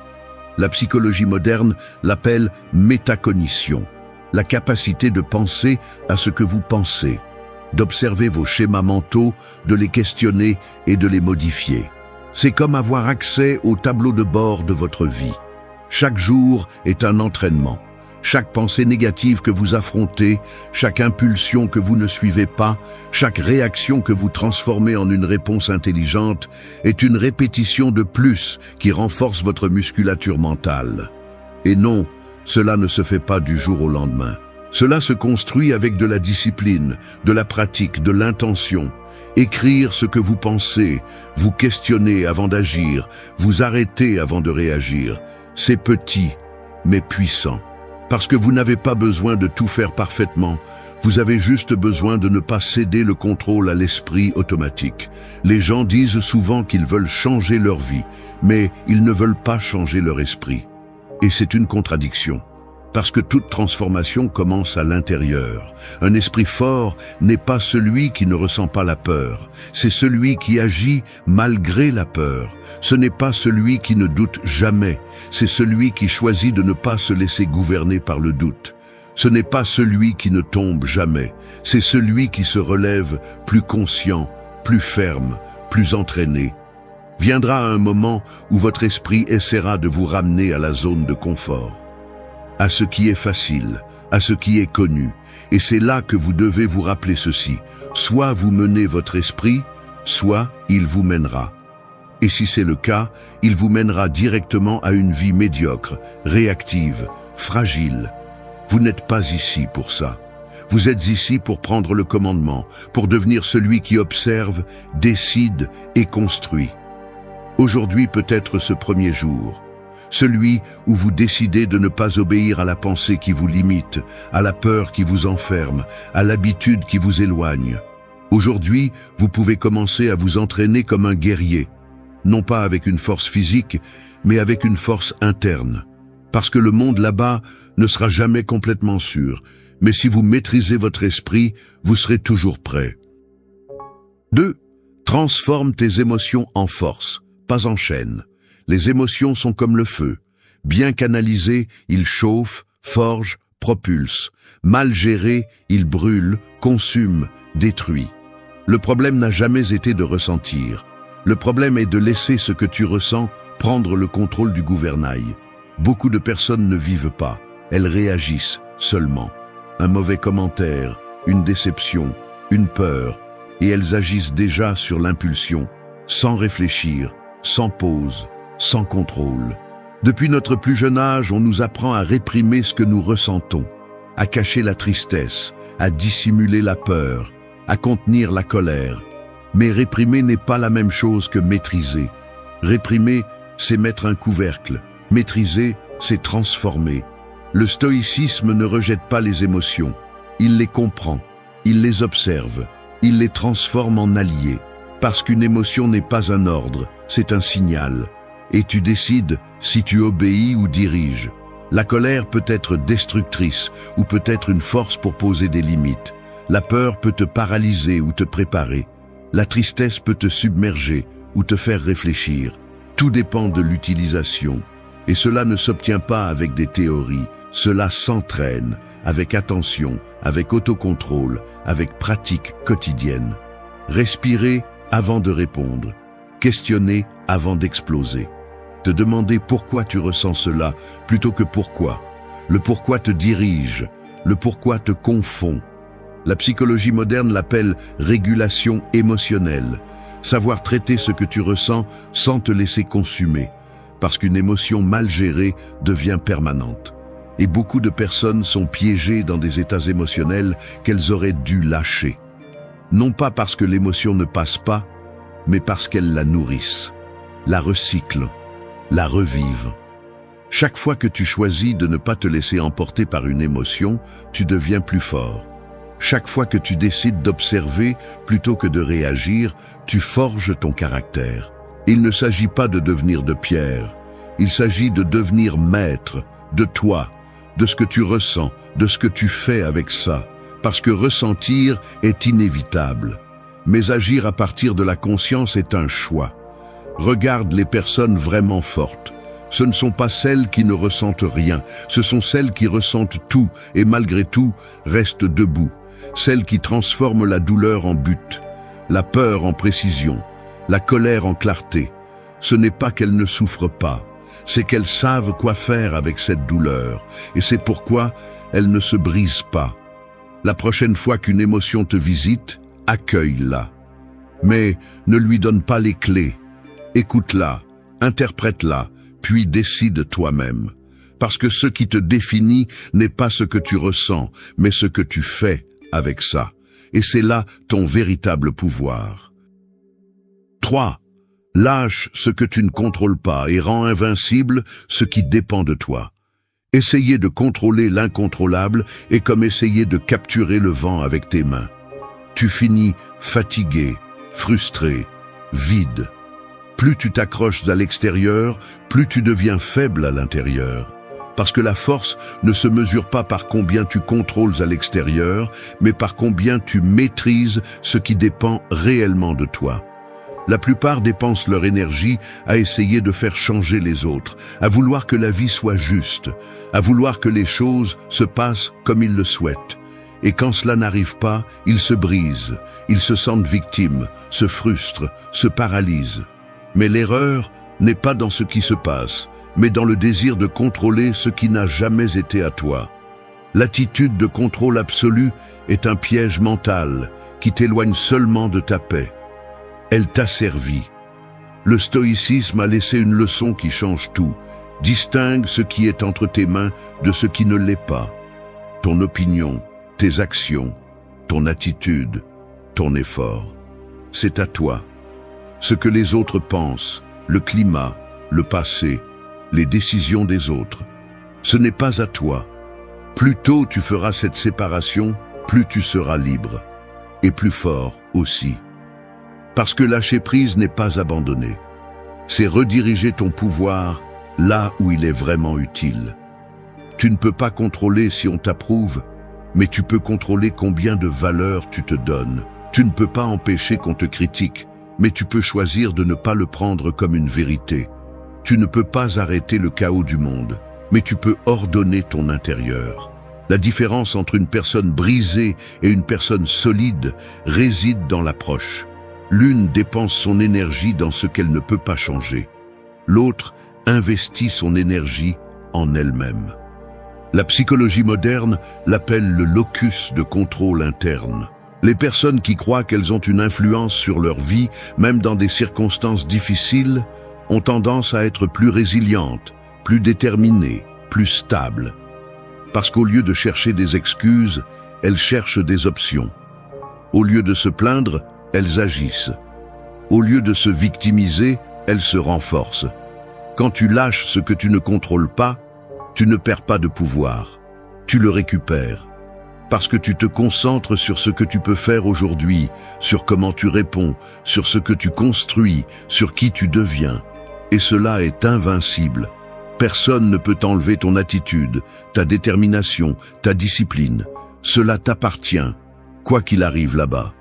La psychologie moderne l'appelle métacognition, la capacité de penser à ce que vous pensez, d'observer vos schémas mentaux, de les questionner et de les modifier. C'est comme avoir accès au tableau de bord de votre vie. Chaque jour est un entraînement. Chaque pensée négative que vous affrontez, chaque impulsion que vous ne suivez pas, chaque réaction que vous transformez en une réponse intelligente est une répétition de plus qui renforce votre musculature mentale. Et non, cela ne se fait pas du jour au lendemain. Cela se construit avec de la discipline, de la pratique, de l'intention. Écrire ce que vous pensez, vous questionner avant d'agir, vous arrêter avant de réagir. C'est petit, mais puissant. Parce que vous n'avez pas besoin de tout faire parfaitement, vous avez juste besoin de ne pas céder le contrôle à l'esprit automatique. Les gens disent souvent qu'ils veulent changer leur vie, mais ils ne veulent pas changer leur esprit. Et c'est une contradiction. Parce que toute transformation commence à l'intérieur. Un esprit fort n'est pas celui qui ne ressent pas la peur. C'est celui qui agit malgré la peur. Ce n'est pas celui qui ne doute jamais. C'est celui qui choisit de ne pas se laisser gouverner par le doute. Ce n'est pas celui qui ne tombe jamais. C'est celui qui se relève plus conscient, plus ferme, plus entraîné. Viendra un moment où votre esprit essaiera de vous ramener à la zone de confort, à ce qui est facile, à ce qui est connu. Et c'est là que vous devez vous rappeler ceci. Soit vous menez votre esprit, soit il vous mènera. Et si c'est le cas, il vous mènera directement à une vie médiocre, réactive, fragile. Vous n'êtes pas ici pour ça. Vous êtes ici pour prendre le commandement, pour devenir celui qui observe, décide et construit. Aujourd'hui peut être ce premier jour. Celui où vous décidez de ne pas obéir à la pensée qui vous limite, à la peur qui vous enferme, à l'habitude qui vous éloigne. Aujourd'hui, vous pouvez commencer à vous entraîner comme un guerrier, non pas avec une force physique, mais avec une force interne. Parce que le monde là-bas ne sera jamais complètement sûr, mais si vous maîtrisez votre esprit, vous serez toujours prêt. 2. Transforme tes émotions en force, pas en chaîne. Les émotions sont comme le feu. Bien canalisés, ils chauffent, forgent, propulsent. Mal gérés, ils brûlent, consument, détruisent. Le problème n'a jamais été de ressentir. Le problème est de laisser ce que tu ressens prendre le contrôle du gouvernail. Beaucoup de personnes ne vivent pas, elles réagissent seulement. Un mauvais commentaire, une déception, une peur, et elles agissent déjà sur l'impulsion, sans réfléchir, sans pause, sans contrôle. Depuis notre plus jeune âge, on nous apprend à réprimer ce que nous ressentons, à cacher la tristesse, à dissimuler la peur, à contenir la colère. Mais réprimer n'est pas la même chose que maîtriser. Réprimer, c'est mettre un couvercle. Maîtriser, c'est transformer. Le stoïcisme ne rejette pas les émotions. Il les comprend, il les observe, il les transforme en alliés. Parce qu'une émotion n'est pas un ordre, c'est un signal. Et tu décides si tu obéis ou diriges. La colère peut être destructrice ou peut être une force pour poser des limites. La peur peut te paralyser ou te préparer. La tristesse peut te submerger ou te faire réfléchir. Tout dépend de l'utilisation. Et cela ne s'obtient pas avec des théories. Cela s'entraîne, avec attention, avec autocontrôle, avec pratique quotidienne. Respirer avant de répondre. Questionner avant d'exploser. Te demander pourquoi tu ressens cela plutôt que pourquoi. Le pourquoi te dirige, le pourquoi te confond. La psychologie moderne l'appelle régulation émotionnelle. Savoir traiter ce que tu ressens sans te laisser consumer. Parce qu'une émotion mal gérée devient permanente. Et beaucoup de personnes sont piégées dans des états émotionnels qu'elles auraient dû lâcher. Non pas parce que l'émotion ne passe pas, mais parce qu'elles la nourrissent, la recyclent, la revivent. Chaque fois que tu choisis de ne pas te laisser emporter par une émotion, tu deviens plus fort. Chaque fois que tu décides d'observer plutôt que de réagir, tu forges ton caractère. Il ne s'agit pas de devenir de pierre, il s'agit de devenir maître de toi, de ce que tu ressens, de ce que tu fais avec ça, parce que ressentir est inévitable. Mais agir à partir de la conscience est un choix. Regarde les personnes vraiment fortes. Ce ne sont pas celles qui ne ressentent rien, ce sont celles qui ressentent tout et malgré tout restent debout. Celles qui transforment la douleur en but, la peur en précision, la colère en clarté. Ce n'est pas qu'elles ne souffrent pas, c'est qu'elles savent quoi faire avec cette douleur, et c'est pourquoi elles ne se brisent pas. La prochaine fois qu'une émotion te visite, accueille-la. Mais ne lui donne pas les clés. Écoute-la, interprète-la, puis décide toi-même. Parce que ce qui te définit n'est pas ce que tu ressens, mais ce que tu fais avec ça. Et c'est là ton véritable pouvoir. 3. Lâche ce que tu ne contrôles pas et rends invincible ce qui dépend de toi. Essayer de contrôler l'incontrôlable est comme essayer de capturer le vent avec tes mains. Tu finis fatigué, frustré, vide. Plus tu t'accroches à l'extérieur, plus tu deviens faible à l'intérieur. Parce que la force ne se mesure pas par combien tu contrôles à l'extérieur, mais par combien tu maîtrises ce qui dépend réellement de toi. La plupart dépensent leur énergie à essayer de faire changer les autres, à vouloir que la vie soit juste, à vouloir que les choses se passent comme ils le souhaitent. Et quand cela n'arrive pas, ils se brisent, ils se sentent victimes, se frustrent, se paralysent. Mais l'erreur n'est pas dans ce qui se passe, mais dans le désir de contrôler ce qui n'a jamais été à toi. L'attitude de contrôle absolu est un piège mental qui t'éloigne seulement de ta paix. Elle t'a servi. Le stoïcisme a laissé une leçon qui change tout. Distingue ce qui est entre tes mains de ce qui ne l'est pas. Ton opinion, tes actions, ton attitude, ton effort. C'est à toi. Ce que les autres pensent, le climat, le passé, les décisions des autres, ce n'est pas à toi. Plus tôt tu feras cette séparation, plus tu seras libre. Et plus fort aussi. Parce que lâcher prise n'est pas abandonner. C'est rediriger ton pouvoir là où il est vraiment utile. Tu ne peux pas contrôler si on t'approuve, mais tu peux contrôler combien de valeur tu te donnes, Tu ne peux pas empêcher qu'on te critique, mais tu peux choisir de ne pas le prendre comme une vérité. Tu ne peux pas arrêter le chaos du monde, mais tu peux ordonner ton intérieur. La différence entre une personne brisée et une personne solide réside dans l'approche. L'une dépense son énergie dans ce qu'elle ne peut pas changer. L'autre investit son énergie en elle-même. La psychologie moderne l'appelle le locus de contrôle interne. Les personnes qui croient qu'elles ont une influence sur leur vie, même dans des circonstances difficiles, ont tendance à être plus résilientes, plus déterminées, plus stables. Parce qu'au lieu de chercher des excuses, elles cherchent des options. Au lieu de se plaindre, elles agissent. Au lieu de se victimiser, elles se renforcent. Quand tu lâches ce que tu ne contrôles pas, tu ne perds pas de pouvoir. Tu le récupères. Parce que tu te concentres sur ce que tu peux faire aujourd'hui, sur comment tu réponds, sur ce que tu construis, sur qui tu deviens. Et cela est invincible. Personne ne peut enlever ton attitude, ta détermination, ta discipline. Cela t'appartient, quoi qu'il arrive là-bas.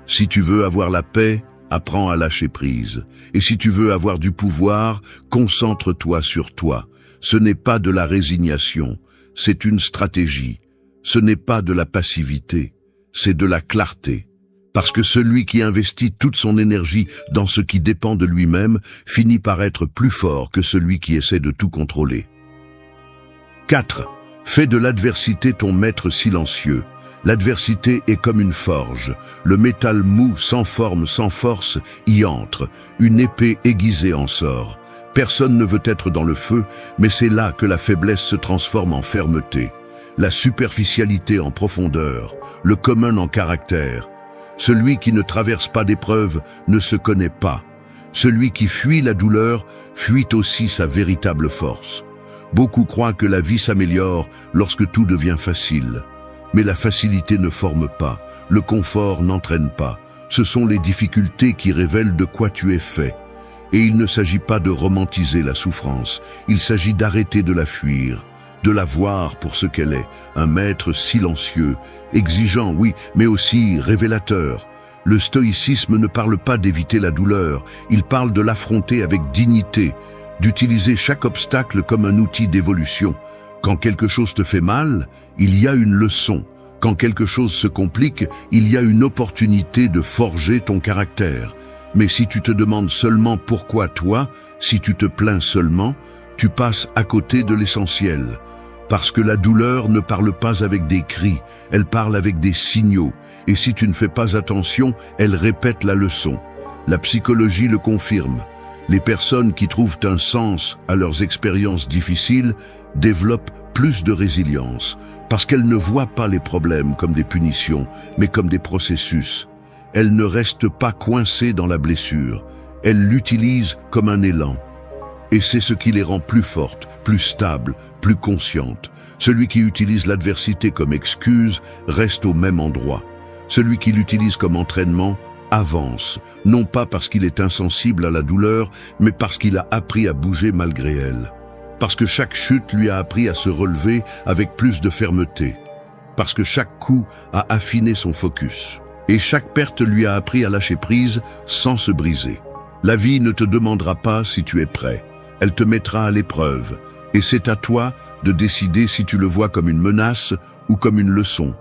Si tu veux avoir la paix, apprends à lâcher prise. Et si tu veux avoir du pouvoir, concentre-toi sur toi. Ce n'est pas de la résignation, c'est une stratégie. Ce n'est pas de la passivité, c'est de la clarté. Parce que celui qui investit toute son énergie dans ce qui dépend de lui-même finit par être plus fort que celui qui essaie de tout contrôler. 4. Fais de l'adversité ton maître silencieux. L'adversité est comme une forge. Le métal mou, sans forme, sans force, y entre. Une épée aiguisée en sort. Personne ne veut être dans le feu, mais c'est là que la faiblesse se transforme en fermeté. La superficialité en profondeur, le commun en caractère. Celui qui ne traverse pas d'épreuves ne se connaît pas. Celui qui fuit la douleur fuit aussi sa véritable force. Beaucoup croient que la vie s'améliore lorsque tout devient facile. Mais la facilité ne forme pas, le confort n'entraîne pas. Ce sont les difficultés qui révèlent de quoi tu es fait. Et il ne s'agit pas de romantiser la souffrance, il s'agit d'arrêter de la fuir. De la voir pour ce qu'elle est, un maître silencieux, exigeant, oui, mais aussi révélateur. Le stoïcisme ne parle pas d'éviter la douleur, il parle de l'affronter avec dignité, d'utiliser chaque obstacle comme un outil d'évolution. Quand quelque chose te fait mal, il y a une leçon. Quand quelque chose se complique, il y a une opportunité de forger ton caractère. Mais si tu te demandes seulement pourquoi toi, si tu te plains seulement, tu passes à côté de l'essentiel. Parce que la douleur ne parle pas avec des cris, elle parle avec des signaux. Et si tu ne fais pas attention, elle répète la leçon. La psychologie le confirme. Les personnes qui trouvent un sens à leurs expériences difficiles développent plus de résilience, parce qu'elles ne voient pas les problèmes comme des punitions, mais comme des processus. Elles ne restent pas coincées dans la blessure, elles l'utilisent comme un élan. Et c'est ce qui les rend plus fortes, plus stables, plus conscientes. Celui qui utilise l'adversité comme excuse reste au même endroit. Celui qui l'utilise comme entraînement avance, non pas parce qu'il est insensible à la douleur, mais parce qu'il a appris à bouger malgré elle. Parce que chaque chute lui a appris à se relever avec plus de fermeté. Parce que chaque coup a affiné son focus. Et chaque perte lui a appris à lâcher prise sans se briser. La vie ne te demandera pas si tu es prêt. Elle te mettra à l'épreuve, et c'est à toi de décider si tu le vois comme une menace ou comme une leçon.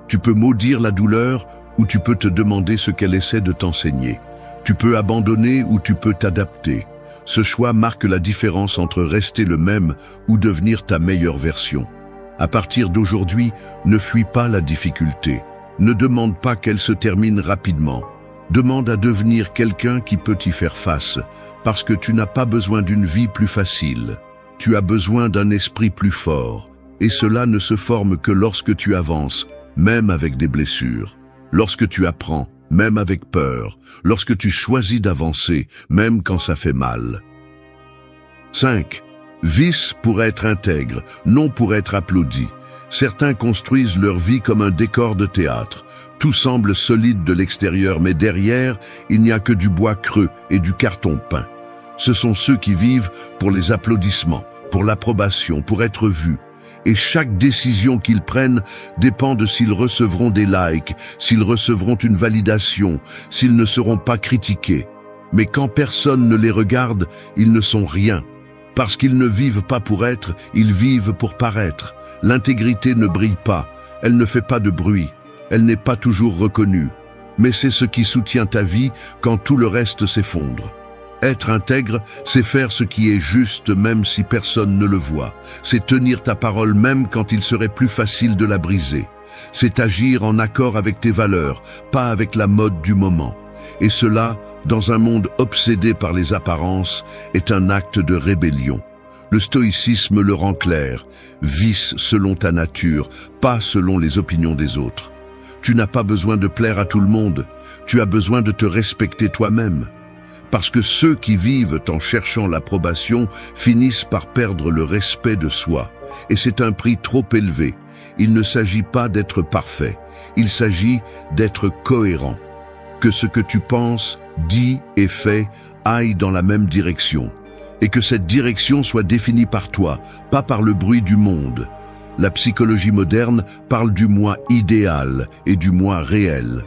Tu peux maudire la douleur ou tu peux te demander ce qu'elle essaie de t'enseigner. Tu peux abandonner ou tu peux t'adapter. Ce choix marque la différence entre rester le même ou devenir ta meilleure version. À partir d'aujourd'hui, ne fuis pas la difficulté. Ne demande pas qu'elle se termine rapidement. Demande à devenir quelqu'un qui peut y faire face, parce que tu n'as pas besoin d'une vie plus facile. Tu as besoin d'un esprit plus fort, et cela ne se forme que lorsque tu avances, même avec des blessures. Lorsque tu apprends, même avec peur. Lorsque tu choisis d'avancer, même quand ça fait mal. 5. Vice pour être intègre, non pour être applaudi. Certains construisent leur vie comme un décor de théâtre. Tout semble solide de l'extérieur, mais derrière, il n'y a que du bois creux et du carton peint. Ce sont ceux qui vivent pour les applaudissements, pour l'approbation, pour être vus. Et chaque décision qu'ils prennent dépend de s'ils recevront des likes, s'ils recevront une validation, s'ils ne seront pas critiqués. Mais quand personne ne les regarde, ils ne sont rien. Parce qu'ils ne vivent pas pour être, ils vivent pour paraître. L'intégrité ne brille pas, elle ne fait pas de bruit, elle n'est pas toujours reconnue. Mais c'est ce qui soutient ta vie quand tout le reste s'effondre. Être intègre, c'est faire ce qui est juste même si personne ne le voit. C'est tenir ta parole même quand il serait plus facile de la briser. C'est agir en accord avec tes valeurs, pas avec la mode du moment. Et cela, dans un monde obsédé par les apparences, est un acte de rébellion. Le stoïcisme le rend clair. Vis selon ta nature, pas selon les opinions des autres. Tu n'as pas besoin de plaire à tout le monde. Tu as besoin de te respecter toi-même. Parce que ceux qui vivent en cherchant l'approbation finissent par perdre le respect de soi. Et c'est un prix trop élevé. Il ne s'agit pas d'être parfait. Il s'agit d'être cohérent. Que ce que tu penses, dis et fais aille dans la même direction. Et que cette direction soit définie par toi, pas par le bruit du monde. La psychologie moderne parle du moi idéal et du moi réel.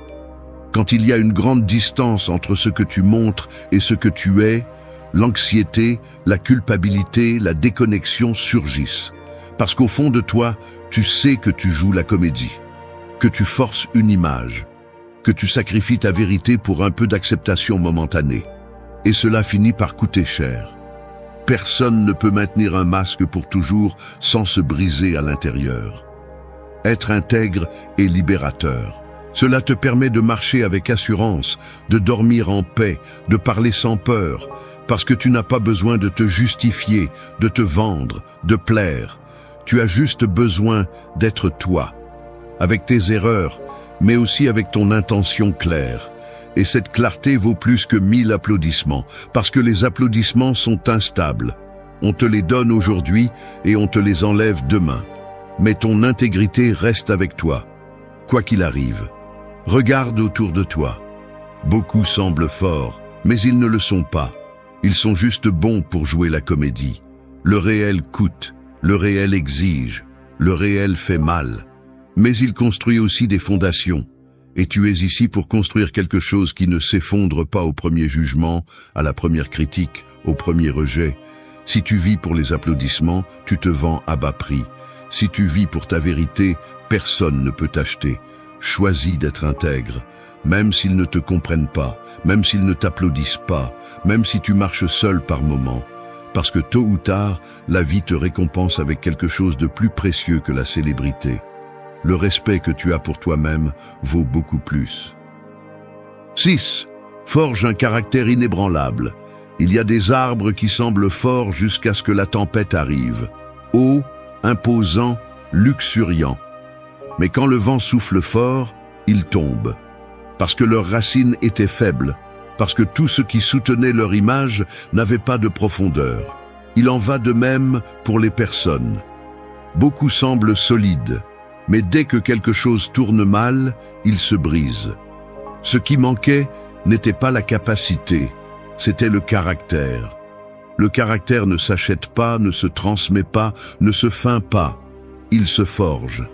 Quand il y a une grande distance entre ce que tu montres et ce que tu es, l'anxiété, la culpabilité, la déconnexion surgissent. Parce qu'au fond de toi, tu sais que tu joues la comédie, que tu forces une image, que tu sacrifies ta vérité pour un peu d'acceptation momentanée. Et cela finit par coûter cher. Personne ne peut maintenir un masque pour toujours sans se briser à l'intérieur. Être intègre est libérateur. Cela te permet de marcher avec assurance, de dormir en paix, de parler sans peur, parce que tu n'as pas besoin de te justifier, de te vendre, de plaire. Tu as juste besoin d'être toi, avec tes erreurs, mais aussi avec ton intention claire. Et cette clarté vaut plus que 1000 applaudissements, parce que les applaudissements sont instables. On te les donne aujourd'hui et on te les enlève demain. Mais ton intégrité reste avec toi, quoi qu'il arrive. Regarde autour de toi. Beaucoup semblent forts, mais ils ne le sont pas. Ils sont juste bons pour jouer la comédie. Le réel coûte, le réel exige, le réel fait mal. Mais il construit aussi des fondations. Et tu es ici pour construire quelque chose qui ne s'effondre pas au premier jugement, à la première critique, au premier rejet. Si tu vis pour les applaudissements, tu te vends à bas prix. Si tu vis pour ta vérité, personne ne peut t'acheter. Choisis d'être intègre, même s'ils ne te comprennent pas, même s'ils ne t'applaudissent pas, même si tu marches seul par moments. Parce que tôt ou tard, la vie te récompense avec quelque chose de plus précieux que la célébrité. Le respect que tu as pour toi-même vaut beaucoup plus. 6. Forge un caractère inébranlable. Il y a des arbres qui semblent forts jusqu'à ce que la tempête arrive. Hauts, imposants, luxuriants. Mais quand le vent souffle fort, ils tombent. Parce que leurs racines étaient faibles. Parce que tout ce qui soutenait leur image n'avait pas de profondeur. Il en va de même pour les personnes. Beaucoup semblent solides. Mais dès que quelque chose tourne mal, il se brise. Ce qui manquait n'était pas la capacité, c'était le caractère. Le caractère ne s'achète pas, ne se transmet pas, ne se feint pas. Il se forge.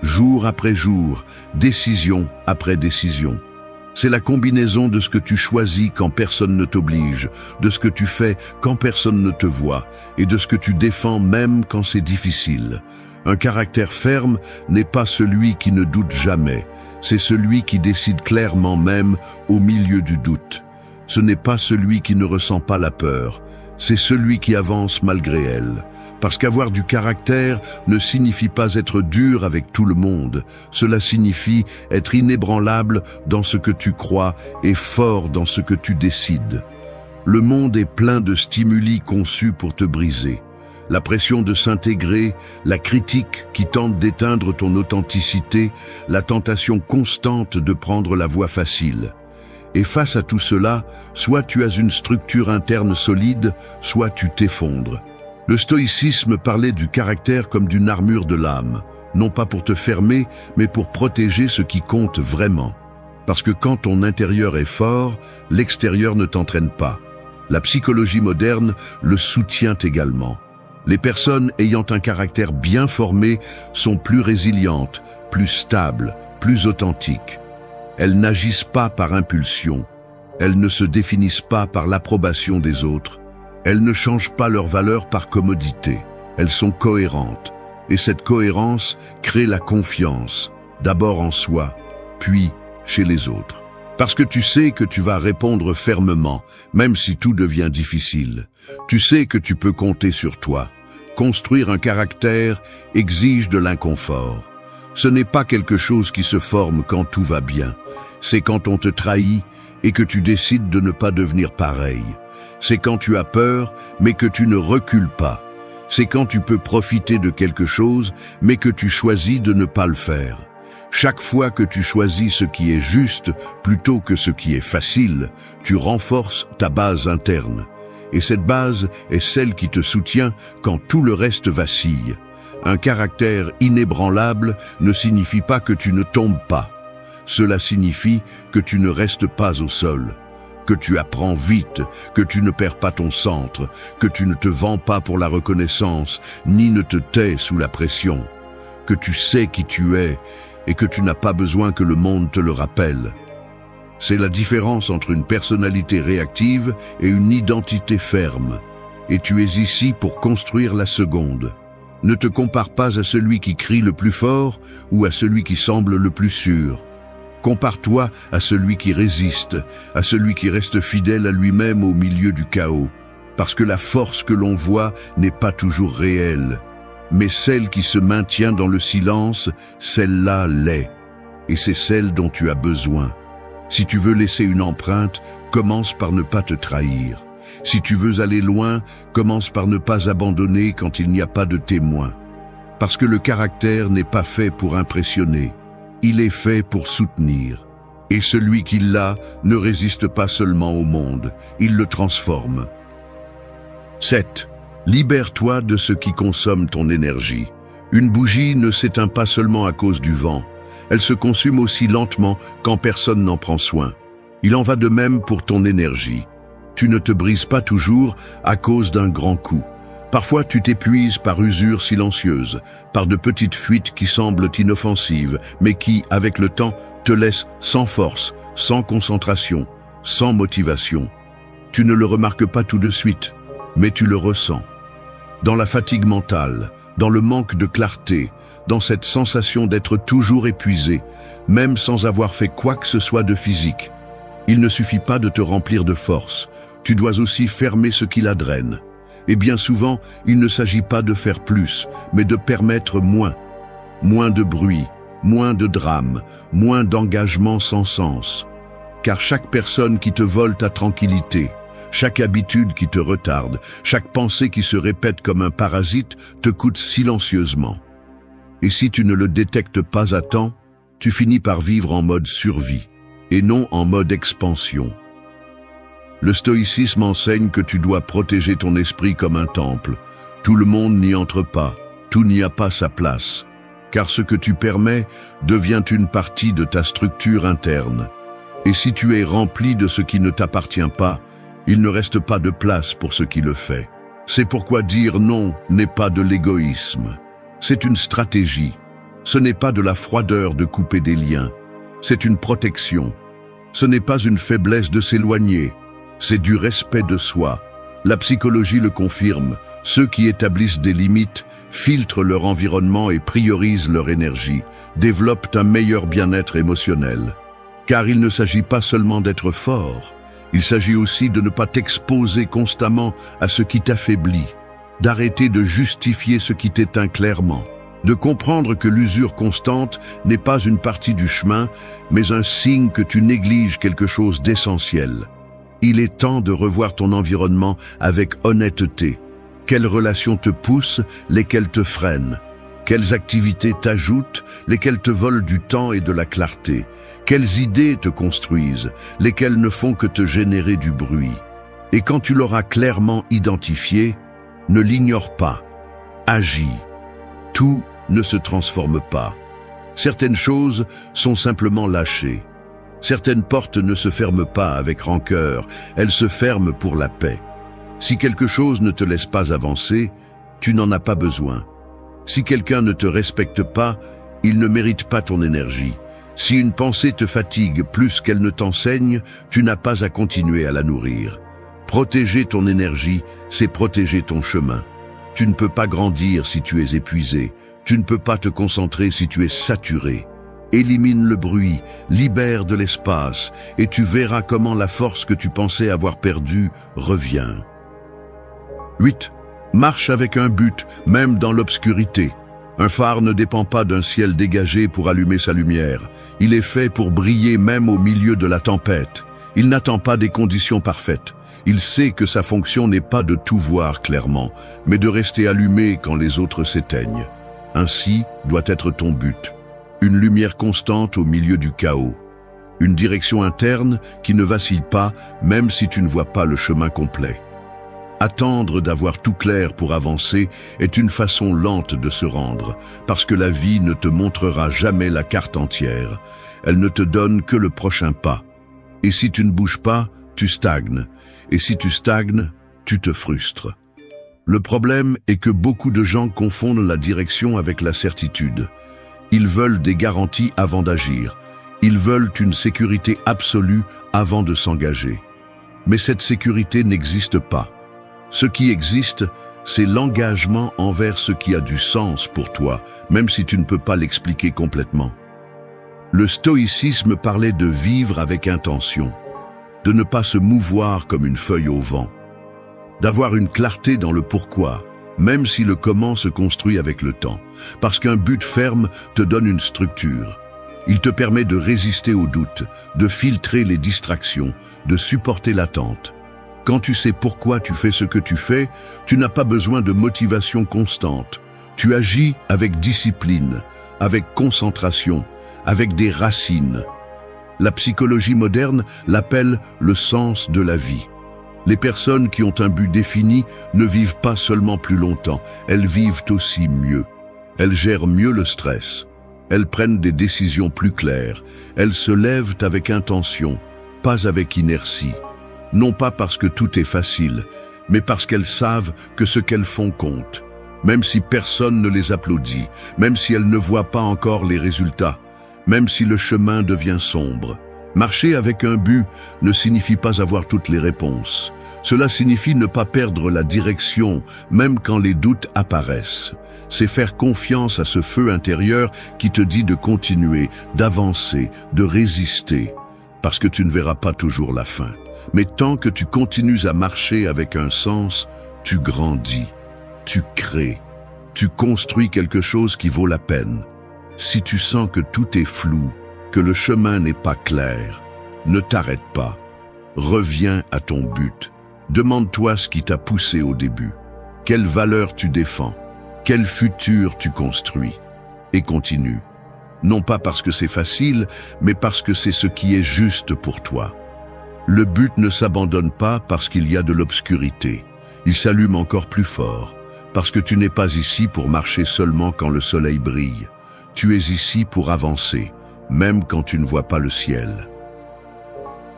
Jour après jour, décision après décision. C'est la combinaison de ce que tu choisis quand personne ne t'oblige, de ce que tu fais quand personne ne te voit, et de ce que tu défends même quand c'est difficile. Un caractère ferme n'est pas celui qui ne doute jamais, c'est celui qui décide clairement même au milieu du doute. Ce n'est pas celui qui ne ressent pas la peur, c'est celui qui avance malgré elle. Parce qu'avoir du caractère ne signifie pas être dur avec tout le monde, cela signifie être inébranlable dans ce que tu crois et fort dans ce que tu décides. Le monde est plein de stimuli conçus pour te briser. La pression de s'intégrer, la critique qui tente d'éteindre ton authenticité, la tentation constante de prendre la voie facile. Et face à tout cela, soit tu as une structure interne solide, soit tu t'effondres. Le stoïcisme parlait du caractère comme d'une armure de l'âme, non pas pour te fermer, mais pour protéger ce qui compte vraiment. Parce que quand ton intérieur est fort, l'extérieur ne t'entraîne pas. La psychologie moderne le soutient également. Les personnes ayant un caractère bien formé sont plus résilientes, plus stables, plus authentiques. Elles n'agissent pas par impulsion. Elles ne se définissent pas par l'approbation des autres. Elles ne changent pas leur valeur par commodité. Elles sont cohérentes. Et cette cohérence crée la confiance, d'abord en soi, puis chez les autres. Parce que tu sais que tu vas répondre fermement, même si tout devient difficile. Tu sais que tu peux compter sur toi. Construire un caractère exige de l'inconfort. Ce n'est pas quelque chose qui se forme quand tout va bien. C'est quand on te trahit et que tu décides de ne pas devenir pareil. C'est quand tu as peur, mais que tu ne recules pas. C'est quand tu peux profiter de quelque chose, mais que tu choisis de ne pas le faire. Chaque fois que tu choisis ce qui est juste plutôt que ce qui est facile, tu renforces ta base interne. Et cette base est celle qui te soutient quand tout le reste vacille. Un caractère inébranlable ne signifie pas que tu ne tombes pas. Cela signifie que tu ne restes pas au sol, que tu apprends vite, que tu ne perds pas ton centre, que tu ne te vends pas pour la reconnaissance, ni ne te tais sous la pression, que tu sais qui tu es et que tu n'as pas besoin que le monde te le rappelle. C'est la différence entre une personnalité réactive et une identité ferme. Et tu es ici pour construire la seconde. Ne te compare pas à celui qui crie le plus fort ou à celui qui semble le plus sûr. Compare-toi à celui qui résiste, à celui qui reste fidèle à lui-même au milieu du chaos. Parce que la force que l'on voit n'est pas toujours réelle. Mais celle qui se maintient dans le silence, celle-là l'est. Et c'est celle dont tu as besoin. Si tu veux laisser une empreinte, commence par ne pas te trahir. Si tu veux aller loin, commence par ne pas abandonner quand il n'y a pas de témoin. Parce que le caractère n'est pas fait pour impressionner. Il est fait pour soutenir. Et celui qui l'a ne résiste pas seulement au monde, il le transforme. 7. Libère-toi de ce qui consomme ton énergie. Une bougie ne s'éteint pas seulement à cause du vent. Elle se consume aussi lentement quand personne n'en prend soin. Il en va de même pour ton énergie. Tu ne te brises pas toujours à cause d'un grand coup. Parfois tu t'épuises par usure silencieuse, par de petites fuites qui semblent inoffensives, mais qui, avec le temps, te laissent sans force, sans concentration, sans motivation. Tu ne le remarques pas tout de suite, mais tu le ressens. Dans la fatigue mentale, dans le manque de clarté, dans cette sensation d'être toujours épuisé, même sans avoir fait quoi que ce soit de physique. Il ne suffit pas de te remplir de force, tu dois aussi fermer ce qui la draine. Et bien souvent, il ne s'agit pas de faire plus, mais de permettre moins. Moins de bruit, moins de drame, moins d'engagement sans sens. Car chaque personne qui te vole ta tranquillité, chaque habitude qui te retarde, chaque pensée qui se répète comme un parasite te coûte silencieusement. Et si tu ne le détectes pas à temps, tu finis par vivre en mode survie, et non en mode expansion. Le stoïcisme enseigne que tu dois protéger ton esprit comme un temple. Tout le monde n'y entre pas, tout n'y a pas sa place. Car ce que tu permets devient une partie de ta structure interne. Et si tu es rempli de ce qui ne t'appartient pas, il ne reste pas de place pour ce qui le fait. C'est pourquoi dire non n'est pas de l'égoïsme. C'est une stratégie. Ce n'est pas de la froideur de couper des liens. C'est une protection. Ce n'est pas une faiblesse de s'éloigner. C'est du respect de soi. La psychologie le confirme. Ceux qui établissent des limites, filtrent leur environnement et priorisent leur énergie, développent un meilleur bien-être émotionnel. Car il ne s'agit pas seulement d'être fort, il s'agit aussi de ne pas t'exposer constamment à ce qui t'affaiblit, d'arrêter de justifier ce qui t'éteint clairement, de comprendre que l'usure constante n'est pas une partie du chemin, mais un signe que tu négliges quelque chose d'essentiel. Il est temps de revoir ton environnement avec honnêteté. Quelles relations te poussent, lesquelles te freinent? Quelles activités t'ajoutent, lesquelles te volent du temps et de la clarté? Quelles idées te construisent, lesquelles ne font que te générer du bruit? Et quand tu l'auras clairement identifié, ne l'ignore pas. Agis. Tout ne se transforme pas. Certaines choses sont simplement lâchées. Certaines portes ne se ferment pas avec rancœur, elles se ferment pour la paix. Si quelque chose ne te laisse pas avancer, tu n'en as pas besoin. Si quelqu'un ne te respecte pas, il ne mérite pas ton énergie. Si une pensée te fatigue plus qu'elle ne t'enseigne, tu n'as pas à continuer à la nourrir. Protéger ton énergie, c'est protéger ton chemin. Tu ne peux pas grandir si tu es épuisé. Tu ne peux pas te concentrer si tu es saturé. Élimine le bruit, libère de l'espace, et tu verras comment la force que tu pensais avoir perdue revient. 8. Marche avec un but, même dans l'obscurité. Un phare ne dépend pas d'un ciel dégagé pour allumer sa lumière. Il est fait pour briller même au milieu de la tempête. Il n'attend pas des conditions parfaites. Il sait que sa fonction n'est pas de tout voir clairement, mais de rester allumé quand les autres s'éteignent. Ainsi doit être ton but. Une lumière constante au milieu du chaos. Une direction interne qui ne vacille pas, même si tu ne vois pas le chemin complet. Attendre d'avoir tout clair pour avancer est une façon lente de se rendre, parce que la vie ne te montrera jamais la carte entière. Elle ne te donne que le prochain pas. Et si tu ne bouges pas, tu stagnes. Et si tu stagnes, tu te frustres. Le problème est que beaucoup de gens confondent la direction avec la certitude. Ils veulent des garanties avant d'agir. Ils veulent une sécurité absolue avant de s'engager. Mais cette sécurité n'existe pas. Ce qui existe, c'est l'engagement envers ce qui a du sens pour toi, même si tu ne peux pas l'expliquer complètement. Le stoïcisme parlait de vivre avec intention, de ne pas se mouvoir comme une feuille au vent, d'avoir une clarté dans le pourquoi, même si le comment se construit avec le temps, parce qu'un but ferme te donne une structure. Il te permet de résister aux doutes, de filtrer les distractions, de supporter l'attente. Quand tu sais pourquoi tu fais ce que tu fais, tu n'as pas besoin de motivation constante. Tu agis avec discipline, avec concentration, avec des racines. La psychologie moderne l'appelle le sens de la vie. Les personnes qui ont un but défini ne vivent pas seulement plus longtemps, elles vivent aussi mieux. Elles gèrent mieux le stress. Elles prennent des décisions plus claires. Elles se lèvent avec intention, pas avec inertie. Non pas parce que tout est facile, mais parce qu'elles savent que ce qu'elles font compte. Même si personne ne les applaudit, même si elles ne voient pas encore les résultats, même si le chemin devient sombre. Marcher avec un but ne signifie pas avoir toutes les réponses. Cela signifie ne pas perdre la direction, même quand les doutes apparaissent. C'est faire confiance à ce feu intérieur qui te dit de continuer, d'avancer, de résister, parce que tu ne verras pas toujours la fin. Mais tant que tu continues à marcher avec un sens, tu grandis, tu crées, tu construis quelque chose qui vaut la peine. Si tu sens que tout est flou, que le chemin n'est pas clair, ne t'arrête pas. Reviens à ton but. Demande-toi ce qui t'a poussé au début. Quelle valeur tu défends? Quel futur tu construis? Et continue. Non pas parce que c'est facile, mais parce que c'est ce qui est juste pour toi. Le but ne s'abandonne pas parce qu'il y a de l'obscurité. Il s'allume encore plus fort, parce que tu n'es pas ici pour marcher seulement quand le soleil brille. Tu es ici pour avancer, même quand tu ne vois pas le ciel.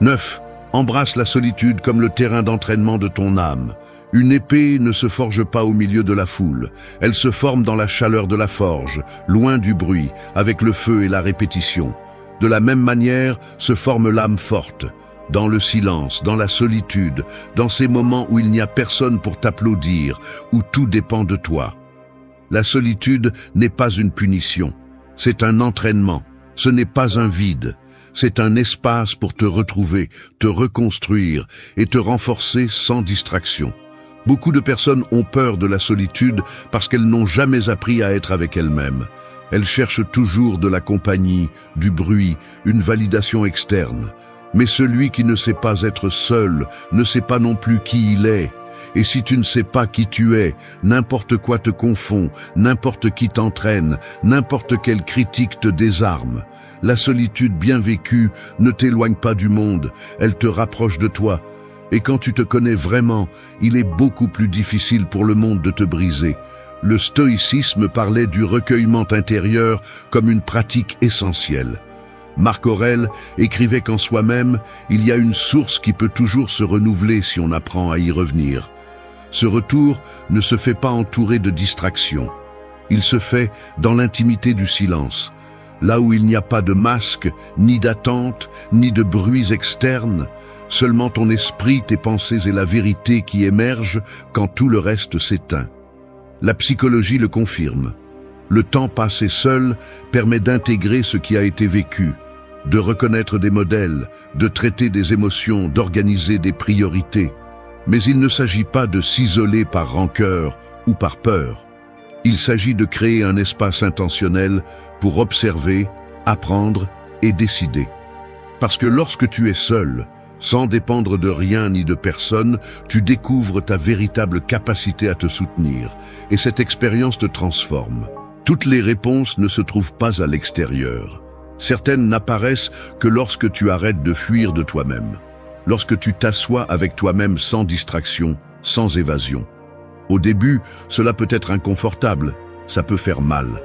9. Embrasse la solitude comme le terrain d'entraînement de ton âme. Une épée ne se forge pas au milieu de la foule. Elle se forme dans la chaleur de la forge, loin du bruit, avec le feu et la répétition. De la même manière se forme l'âme forte. Dans le silence, dans la solitude, dans ces moments où il n'y a personne pour t'applaudir, où tout dépend de toi. La solitude n'est pas une punition, c'est un entraînement, ce n'est pas un vide, c'est un espace pour te retrouver, te reconstruire et te renforcer sans distraction. Beaucoup de personnes ont peur de la solitude parce qu'elles n'ont jamais appris à être avec elles-mêmes. Elles cherchent toujours de la compagnie, du bruit, une validation externe. Mais celui qui ne sait pas être seul ne sait pas non plus qui il est. Et si tu ne sais pas qui tu es, n'importe quoi te confond, n'importe qui t'entraîne, n'importe quelle critique te désarme. La solitude bien vécue ne t'éloigne pas du monde, elle te rapproche de toi. Et quand tu te connais vraiment, il est beaucoup plus difficile pour le monde de te briser. Le stoïcisme parlait du recueillement intérieur comme une pratique essentielle. Marc Aurèle écrivait qu'en soi-même, il y a une source qui peut toujours se renouveler si on apprend à y revenir. Ce retour ne se fait pas entouré de distractions. Il se fait dans l'intimité du silence, là où il n'y a pas de masque, ni d'attente, ni de bruits externes, seulement ton esprit, tes pensées et la vérité qui émergent quand tout le reste s'éteint. La psychologie le confirme. Le temps passé seul permet d'intégrer ce qui a été vécu, de reconnaître des modèles, de traiter des émotions, d'organiser des priorités. Mais il ne s'agit pas de s'isoler par rancœur ou par peur. Il s'agit de créer un espace intentionnel pour observer, apprendre et décider. Parce que lorsque tu es seul, sans dépendre de rien ni de personne, tu découvres ta véritable capacité à te soutenir, et cette expérience te transforme. Toutes les réponses ne se trouvent pas à l'extérieur. Certaines n'apparaissent que lorsque tu arrêtes de fuir de toi-même, lorsque tu t'assois avec toi-même sans distraction, sans évasion. Au début, cela peut être inconfortable, ça peut faire mal.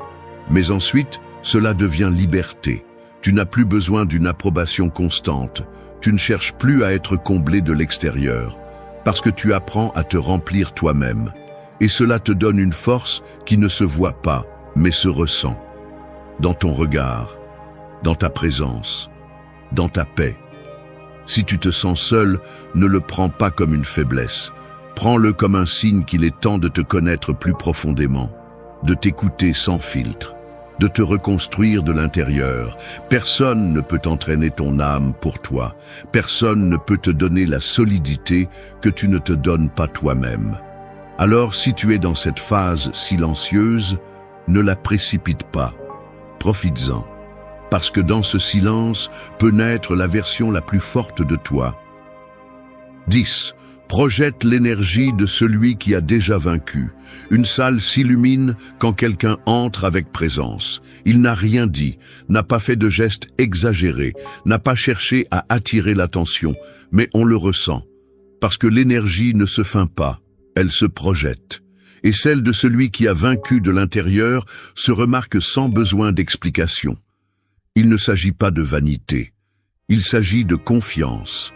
Mais ensuite, cela devient liberté. Tu n'as plus besoin d'une approbation constante. Tu ne cherches plus à être comblé de l'extérieur, parce que tu apprends à te remplir toi-même. Et cela te donne une force qui ne se voit pas, mais se ressent. Dans ton regard, dans ta présence, dans ta paix. Si tu te sens seul, ne le prends pas comme une faiblesse. Prends-le comme un signe qu'il est temps de te connaître plus profondément, de t'écouter sans filtre, de te reconstruire de l'intérieur. Personne ne peut entraîner ton âme pour toi. Personne ne peut te donner la solidité que tu ne te donnes pas toi-même. Alors, si tu es dans cette phase silencieuse, ne la précipite pas. Profites-en. Parce que dans ce silence peut naître la version la plus forte de toi. 10. Projette l'énergie de celui qui a déjà vaincu. Une salle s'illumine quand quelqu'un entre avec présence. Il n'a rien dit, n'a pas fait de gestes exagérés, n'a pas cherché à attirer l'attention, mais on le ressent. Parce que l'énergie ne se feint pas, elle se projette. Et celle de celui qui a vaincu de l'intérieur se remarque sans besoin d'explication. Il ne s'agit pas de vanité, il s'agit de confiance,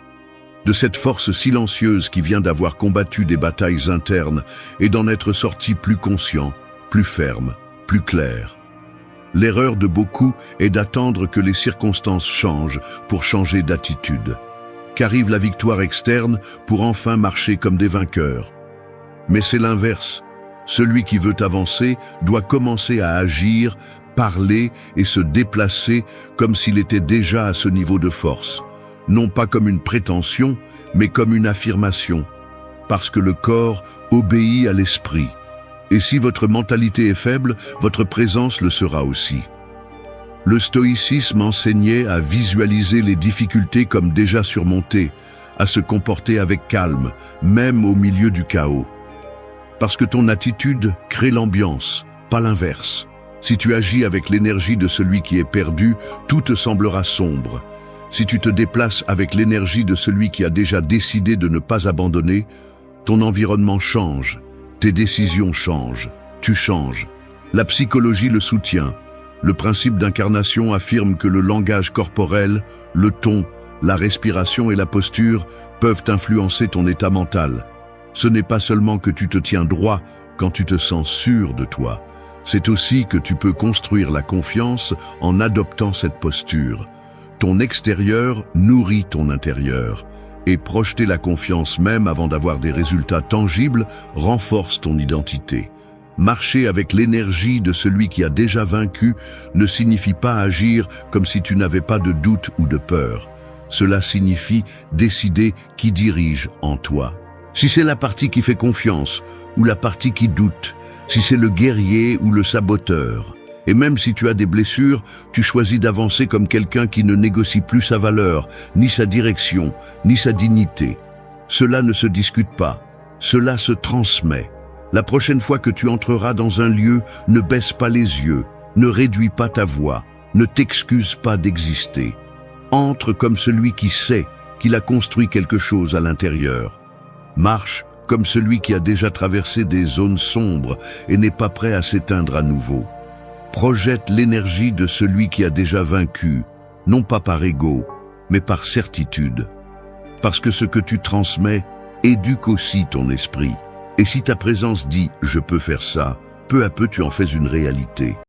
de cette force silencieuse qui vient d'avoir combattu des batailles internes et d'en être sorti plus conscient, plus ferme, plus clair. L'erreur de beaucoup est d'attendre que les circonstances changent pour changer d'attitude, qu'arrive la victoire externe pour enfin marcher comme des vainqueurs. Mais c'est l'inverse. Celui qui veut avancer doit commencer à agir, parler et se déplacer comme s'il était déjà à ce niveau de force. Non pas comme une prétention, mais comme une affirmation. Parce que le corps obéit à l'esprit. Et si votre mentalité est faible, votre présence le sera aussi. Le stoïcisme enseignait à visualiser les difficultés comme déjà surmontées, à se comporter avec calme, même au milieu du chaos. Parce que ton attitude crée l'ambiance, pas l'inverse. Si tu agis avec l'énergie de celui qui est perdu, tout te semblera sombre. Si tu te déplaces avec l'énergie de celui qui a déjà décidé de ne pas abandonner, ton environnement change, tes décisions changent, tu changes. La psychologie le soutient. Le principe d'incarnation affirme que le langage corporel, le ton, la respiration et la posture peuvent influencer ton état mental. Ce n'est pas seulement que tu te tiens droit quand tu te sens sûr de toi. C'est aussi que tu peux construire la confiance en adoptant cette posture. Ton extérieur nourrit ton intérieur. Et projeter la confiance même avant d'avoir des résultats tangibles renforce ton identité. Marcher avec l'énergie de celui qui a déjà vaincu ne signifie pas agir comme si tu n'avais pas de doute ou de peur. Cela signifie décider qui dirige en toi. Si c'est la partie qui fait confiance ou la partie qui doute, si c'est le guerrier ou le saboteur. Et même si tu as des blessures, tu choisis d'avancer comme quelqu'un qui ne négocie plus sa valeur, ni sa direction, ni sa dignité. Cela ne se discute pas, cela se transmet. La prochaine fois que tu entreras dans un lieu, ne baisse pas les yeux, ne réduis pas ta voix, ne t'excuse pas d'exister. Entre comme celui qui sait qu'il a construit quelque chose à l'intérieur. Marche comme celui qui a déjà traversé des zones sombres et n'est pas prêt à s'éteindre à nouveau. Projette l'énergie de celui qui a déjà vaincu, non pas par ego, mais par certitude. Parce que ce que tu transmets éduque aussi ton esprit. Et si ta présence dit « je peux faire ça », peu à peu tu en fais une réalité.